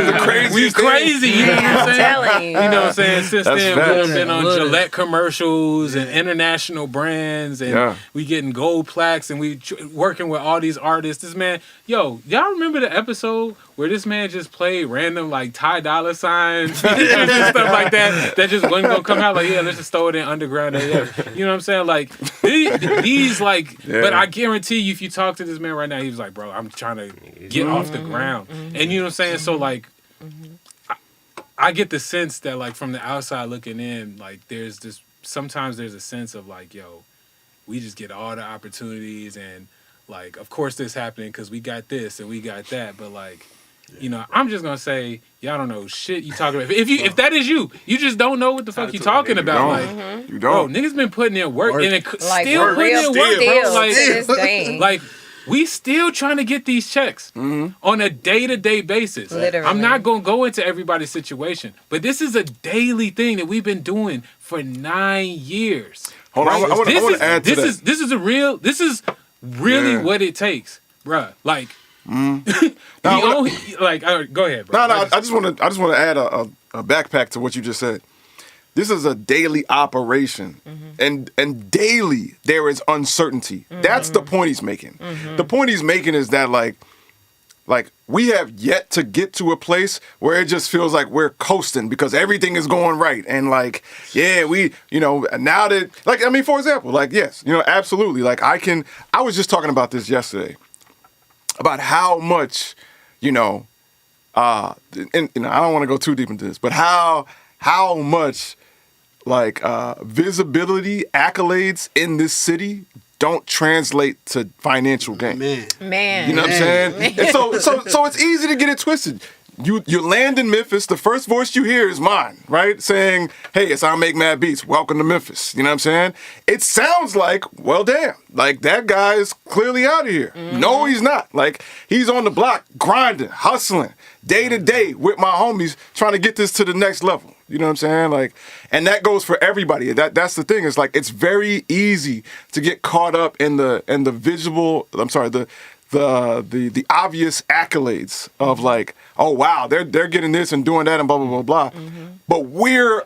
we crazy. You know what I'm saying? telling you. You know what I'm saying? Since That's then, facts. we've been on Gillette commercials and international brands, and we getting gold plaques, and we working with all these artists. This man, y'all remember the episode where this man just played random, like, Ty Dolla Signs and stuff like that just wasn't gonna come out? Like, yeah, let's just throw it in underground AF. You know what I'm saying? Like, these like, but I guarantee you, if you talk to this man right now, he was like, bro, I'm trying to get off the ground. And you know what I'm saying? So, like, I get the sense that, like, from the outside looking in, like, sometimes there's a sense of, like, yo, we just get all the opportunities, and, like, of course this happening because we got this and we got that, but, like, I'm just gonna say, y'all don't know shit you talking about. If that is you just don't know what the fuck you talking about. Like, you bro, don't. niggas been putting in work and Like, still putting in work, bro. Like, to this day. like, we still trying to get these checks on a day-to-day basis. Literally. I'm not gonna go into everybody's situation, but this is a daily thing that we've been doing for 9 years. Hold on, I want to add to that. This is really what it takes, bruh. Like, go ahead, bro. No, I just want to add a backpack to what you just said. This is a daily operation, and daily there is uncertainty. That's the point he's making. The point he's making is that, like we have yet to get to a place where it just feels like we're coasting because everything is going right, and, like, yeah, we, now that, like, I mean, for example, like, yes, absolutely, like, I was just talking about this yesterday, about how much, and I don't want to go too deep into this, but how much like visibility, accolades in this city don't translate to financial gain. Man. You know what I'm saying? And so it's easy to get it twisted. You land in Memphis, the first voice you hear is mine, right? Saying, hey, it's I Make Mad Beats. Welcome to Memphis. You know what I'm saying? It sounds like, well, damn, like that guy is clearly out of here. No, he's not. Like, he's on the block, grinding, hustling, day to day with my homies, trying to get this to the next level. You know what I'm saying? Like, and that goes for everybody. That's the thing. It's like it's very easy to get caught up in the visual. I'm sorry, the obvious accolades of like, oh wow, they're getting this and doing that and blah blah blah blah. But we're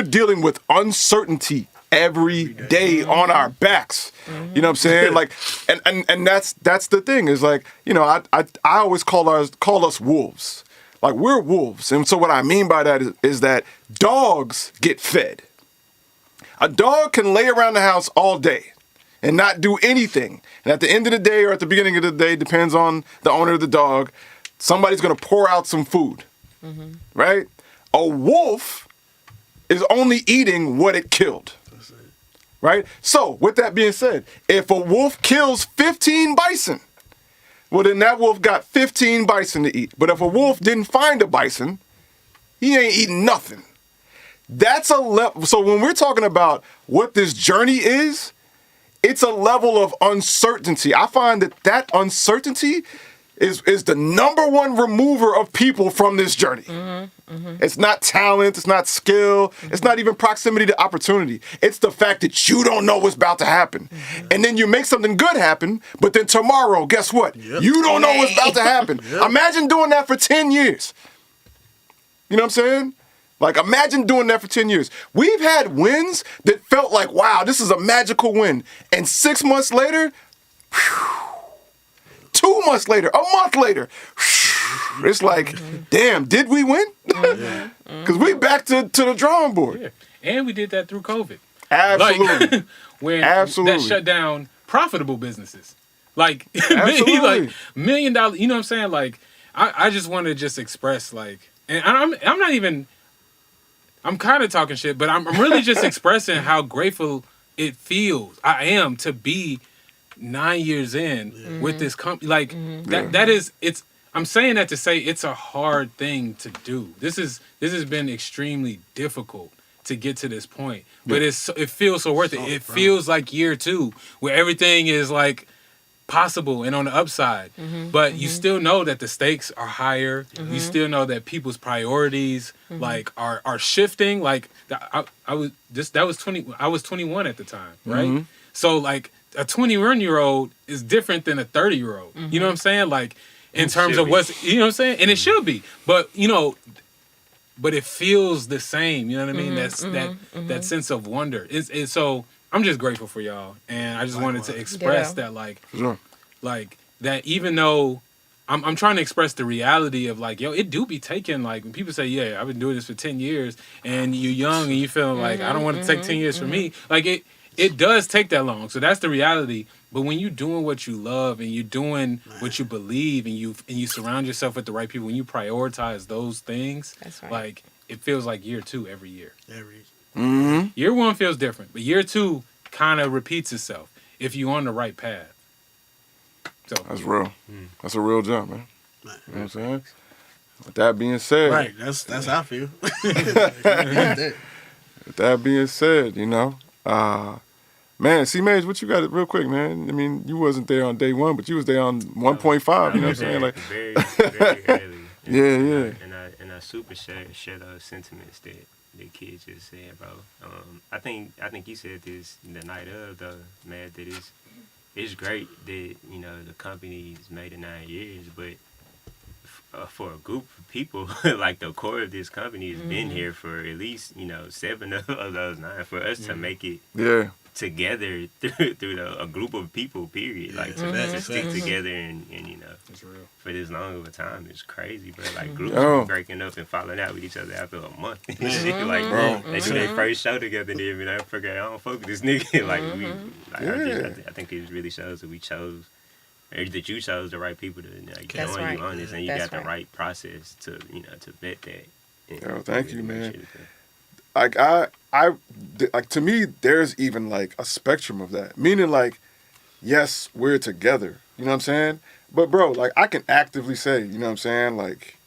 dealing with uncertainty every day on our backs. You know what I'm saying? Like, and that's the thing is like, you know, I always call us wolves. Like, we're wolves. And so what I mean by that is that dogs get fed. A dog can lay around the house all day and not do anything. And at the end of the day or at the beginning of the day, depends on the owner of the dog, somebody's going to pour out some food, right? A wolf is only eating what it killed, right? So with that being said, if a wolf kills 15 bison, well, then that wolf got 15 bison to eat. But if a wolf didn't find a bison, he ain't eating nothing. That's a level. So when we're talking about what this journey is, it's a level of uncertainty. I find that uncertainty is the number one remover of people from this journey. It's not talent, it's not skill, it's not even proximity to opportunity. It's the fact that you don't know what's about to happen. And then you make something good happen, but then tomorrow, guess what? You don't know what's about to happen. Imagine doing that for 10 years. You know what I'm saying? Like, imagine doing that for 10 years. We've had wins that felt like, wow, this is a magical win. And 6 months later, 2 months later, a month later, it's like, damn, did we win? Because we back to the drawing board. Yeah. And we did that through COVID. Absolutely. Like, when Absolutely. that shut down profitable businesses. Like, Absolutely. like $1 million, you know what I'm saying? Like, I just want to just express, like, and I'm not even, I'm kind of talking shit, but I'm really just expressing how grateful it feels. I am to be 9 years in with this company. Like, that is, it's, I'm saying that to say it's a hard thing to do. This has been extremely difficult to get to this point, but it feels so worth it. It feels like year 2 where everything is like possible and on the upside, but you still know that the stakes are higher. You still know that people's priorities like are shifting. Like I was 21 at the time, right? So like a 21-year-old is different than a 30-year-old. You know what I'm saying? Like in terms of what's, you know what I'm saying? And it should be, but you know, but it feels the same. You know what I mean? That's that sense of wonder. It's so. I'm just grateful for y'all, and I just wanted to express that, like, like that. Even though I'm trying to express the reality of like, yo, it do be taking, like, when people say, yeah, I've been doing this for 10 years, and you're young and you feel like I don't want to take 10 years for me. Like it does take that long. So that's the reality. But when you're doing what you love and you're doing what you believe and you surround yourself with the right people, when you prioritize those things, That's right. like it feels like year 2 every year. Mm-hmm. Year 1 feels different, but year 2 kind of repeats itself if you're on the right path. So That's real. That's a real jump, man. You know what I'm saying? With that being said, Right, that's how I feel. With that being said, you know, man, C-Mage, what you got real quick, man? I mean, you wasn't there on day 1, but you was there on 1.5. You know what I'm saying? Like, very, very early. Yeah. And I super share those sentiments that the kids just said, bro. I think you said this the night of, though, man, that it's great that, you know, the company's made it 9 years, but for a group of people, like the core of this company has been here for at least, you know, 7 of those 9. For us to make it together through a group of people, period. Like to stick together and you know, it's real. For this long of a time, it's crazy, bro. Like groups be breaking up and falling out with each other after a month. Like, bro, they do their first show together and then I forget I don't fuck with this nigga. Like I think it really shows that we chose that you chose the right people to like That's join right. you on this, and you That's got the right. right process to to vet that. And Yo, thank you, really man. make sure that- Like to me, there's even like a spectrum of that. Meaning like, yes, we're together. You know what I'm saying? But bro, like I can actively say, you know what I'm saying? Like,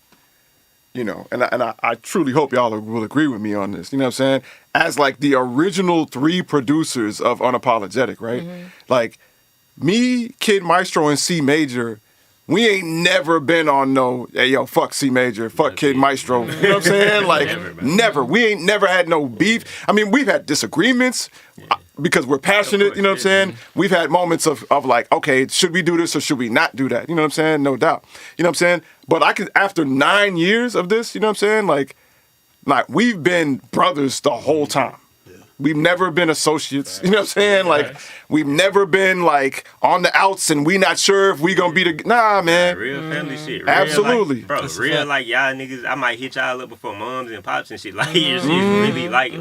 you know, and I truly hope y'all will agree with me on this. You know what I'm saying? As like the original 3 producers of Unapologetic, right? Like me, Kid Maestro, and C Major. We ain't never been on no, hey, yo, fuck C Major, fuck Kid Maestro. You know what I'm saying? Like, never. We ain't never had no beef. I mean, we've had disagreements because we're passionate, you know what I'm saying? We've had moments of like, okay, should we do this or should we not do that? You know what I'm saying? No doubt. You know what I'm saying? But I could, after 9 years of this, you know what I'm saying? Like we've been brothers the whole time. We've never been associates. You know what I'm saying? Like, we've never been like on the outs and we not sure if we gonna be the nah, man. Real family shit. Real, Absolutely. like, bro. That's a Real fact. like y'all niggas. I might hit y'all up before moms and pops and shit. Like it's really like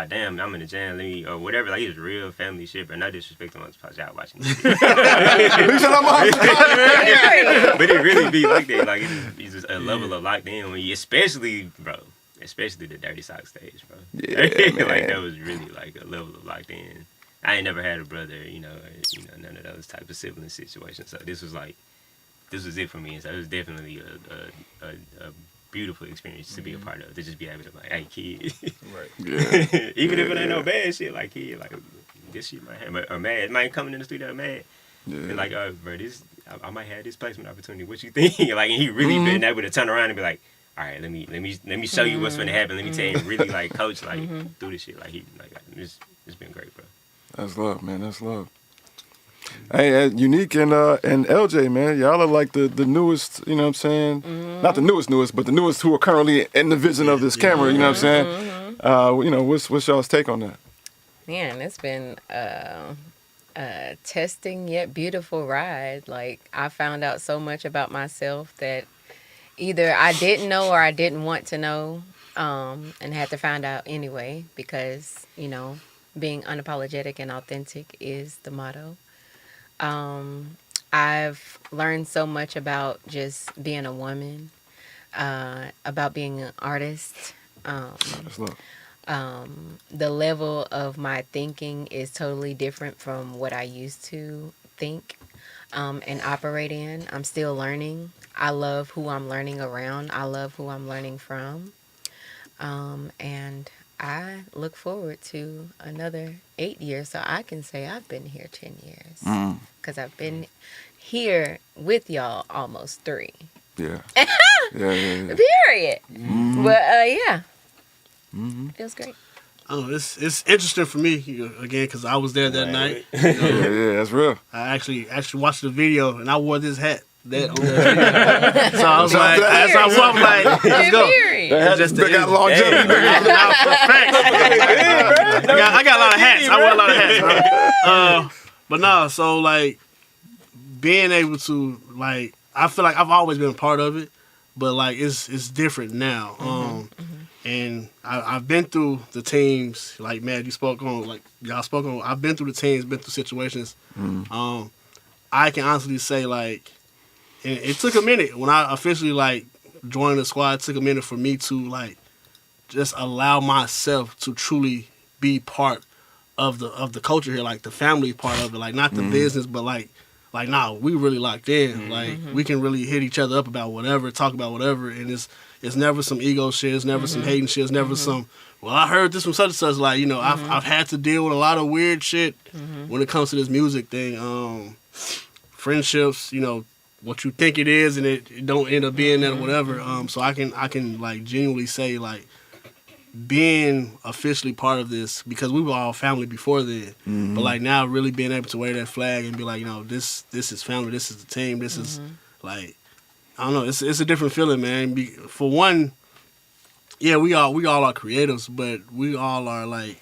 damn, I'm in the jam. Let me or whatever. Like it's real family shit. But no disrespect to moms and pops. Y'all watching this shit. But it really be like that. Like it's just a level of locked in when you, especially the Dirty Sock stage, bro. Yeah, Like man. that was really like a level of locked in. I ain't never had a brother, none of those type of sibling situations. So this was it for me. And so it was definitely a beautiful experience to be a part of. To just be able to like, hey kid, Right. Yeah. even if it ain't no bad shit, like kid, like this shit might have or mad, might coming in the studio mad. And like, oh, bro, I might have this placement opportunity. What you think? Like, and he really been able to turn around and be like, all right, let me show you what's gonna happen. Let me tell you, really like coach, like do this shit. Like it's been great, bro. That's love, man. That's love. Hey, Unique and LJ, man, y'all are like the newest, you know what I'm saying? Not the newest, but the newest who are currently in the vision of this camera, you know what I'm saying? You know, what's y'all's take on that? Man, it's been a testing yet beautiful ride. Like, I found out so much about myself that either I didn't know or I didn't want to know, and had to find out anyway because, you know, being unapologetic and authentic is the motto. I've learned so much about just being a woman, about being an artist. That's love. The level of my thinking is totally different from what I used to think and operate in. I'm still learning. I love who I'm learning around. I love who I'm learning from. And I look forward to another 8 years so I can say I've been here 10 years. Because I've been here with y'all almost 3. Yeah. yeah. Period. But yeah. Feels great. Oh, it's interesting for me again because I was there that night. Yeah, that's real. I actually watched the video and I wore this hat. That on the video. So I was like, as I was walking, like, let's go. Period. That Just they got longevity. I got a lot of hats. I wear a lot of hats, bro. But no, so like being able to like, I feel like I've always been a part of it, but like it's different now. And I've been through the teams, like Matt, you spoke on, like y'all spoke on. I've been through the teams, been through situations. I can honestly say like, it took a minute when I officially like joined the squad. It took a minute for me to like just allow myself to truly be part of the culture here, like the family part of it, like not the business, but like nah, we really locked in. Like we can really hit each other up about whatever, talk about whatever, and it's never some ego shit. It's never some hating shit. It's never some. Well, I heard this from such and such. Like I've had to deal with a lot of weird shit when it comes to this music thing. Friendships, what you think it is, and it don't end up being that or whatever. So I can like genuinely say like being officially part of this, because we were all family before then, but like now really being able to wear that flag and be like, this is family, this is the team, this is like, I don't know, it's a different feeling, man. For one, yeah, we all are creatives, but we all are like,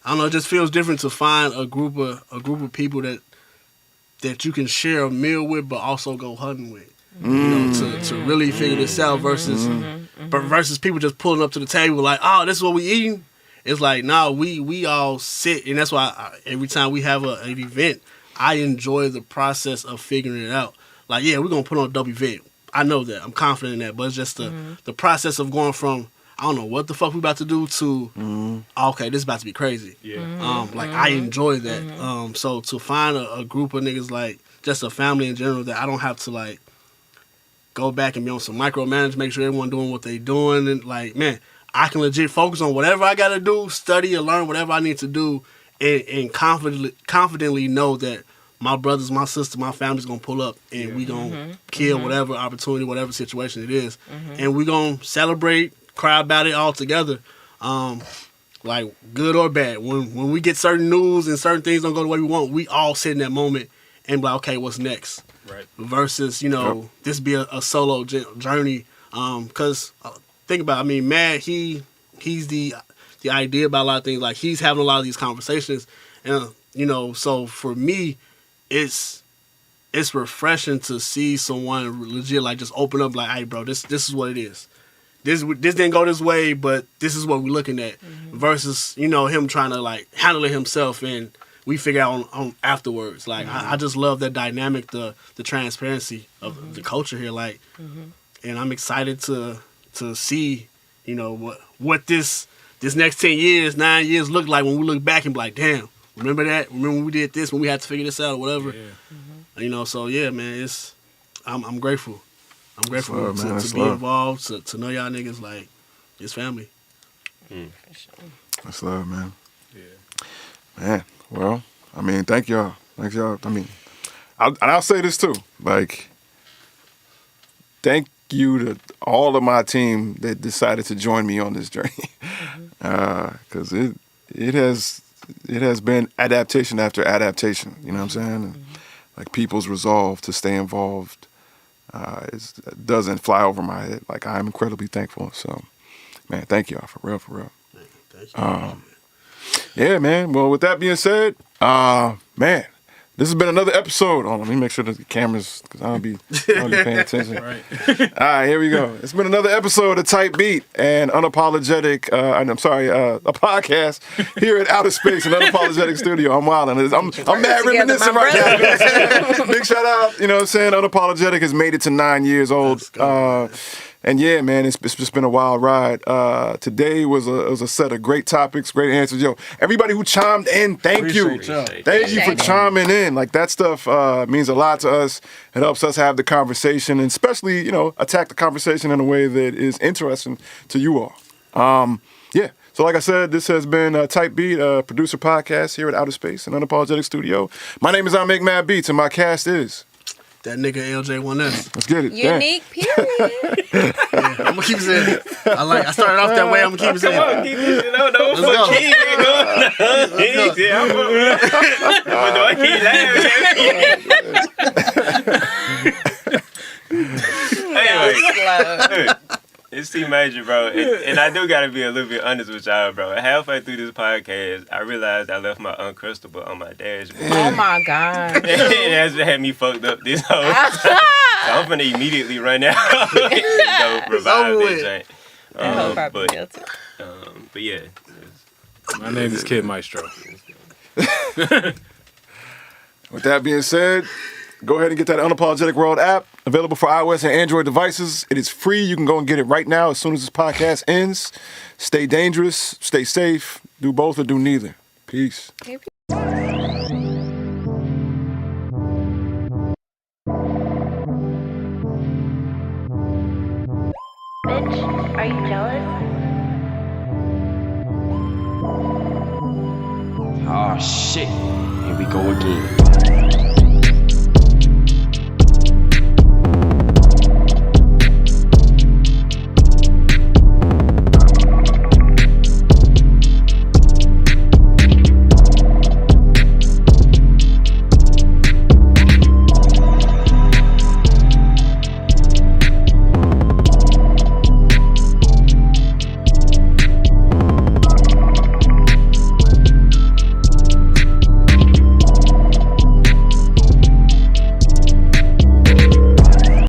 I don't know, it just feels different to find a group of people that you can share a meal with, but also go hunting with. To really figure this out versus people just pulling up to the table like, oh, this is what we eating. It's like, nah, we all sit, and that's why every time we have an event, I enjoy the process of figuring it out. Like, yeah, we're gonna put on a dope event. I know that. I'm confident in that. But it's just the process of going from I don't know what the fuck we about to do to okay, this is about to be crazy. Yeah. Like I enjoy that. So to find a group of niggas like just a family in general that I don't have to like go back and be on some micromanage, make sure everyone doing what they doing, and like man, I can legit focus on whatever I gotta do, study and learn whatever I need to do, and confidently know that my brothers, my sister, my family's gonna pull up and we gonna kill whatever opportunity, whatever situation it is, and we gonna celebrate, cry about it all together, like good or bad. When we get certain news and certain things don't go the way we want, we all sit in that moment and be like, okay, what's next? Right. Versus, this be a solo journey. Because think about it, I mean, Matt, he's the idea about a lot of things. Like, he's having a lot of these conversations. And, so for me, it's refreshing to see someone legit, like, just open up, like, hey, bro, this is what it is. This didn't go this way, but this is what we're looking at. Versus, him trying to, like, handle it himself and we figure out on afterwards. Like, I just love that dynamic, the transparency of the culture here. Like, and I'm excited to see, what this next 10 years, 9 years look like when we look back and be like, damn, remember that? Remember when we did this, when we had to figure this out or whatever? Yeah. So yeah, man, I'm grateful. I'm grateful to be involved, to know y'all niggas, like, it's family. That's love, man. Yeah. Man, well, I mean, thank y'all. Thank y'all. I mean, I'll say this too. Like, thank you to all of my team that decided to join me on this journey, because it has been adaptation after adaptation. You know what I'm saying? And, like, people's resolve to stay involved it doesn't fly over my head. Like, I'm incredibly thankful. So, man, thank y'all for real, for real. Thank you. Yeah, man. Well, with that being said, man, this has been another episode. Hold on, let me make sure that the cameras, because I don't be paying attention. Right. All right, here we go. It's been another episode of Tight Beat and Unapologetic, a podcast here at Outer Space and Unapologetic Studio. I'm wilding. I'm mad reminiscing right now. Big shout out, you know what I'm saying? Unapologetic has made it to 9 years old. And yeah, man, it's just been a wild ride. Today was a set of great topics, great answers. Yo, everybody who chimed in, thank you. Thank you for chiming in. Like, that stuff means a lot to us. It helps us have the conversation and especially, attack the conversation in a way that is interesting to you all. Yeah. So like I said, this has been Type Beat, a producer podcast here at Outer Space and Unapologetic Studio. My name is I Make Mad Beats and my cast is... That nigga LJ1S. Let's get it. Unique, period. I'm gonna keep saying it. I started off that way. I'm gonna keep saying Come on, it. keep this shit on. Don't Let's go. fuck keep it going. Easy. Anyway, it's T Major, bro. And I do gotta be a little bit honest with y'all, bro. Halfway through this podcast, I realized I left my Uncrustable on my dashboard. Oh my God. That's what had me fucked up this whole time. So I'm gonna immediately run out and go revive that joint. But yeah. My name is Kid Maestro. With that being said, go ahead and get that Unapologetic World app, available for iOS and Android devices. It is free. You can go and get it right now as soon as this podcast ends. Stay dangerous, stay safe, do both or do neither. Peace. Bitch, are you jealous? Oh shit, here we go again.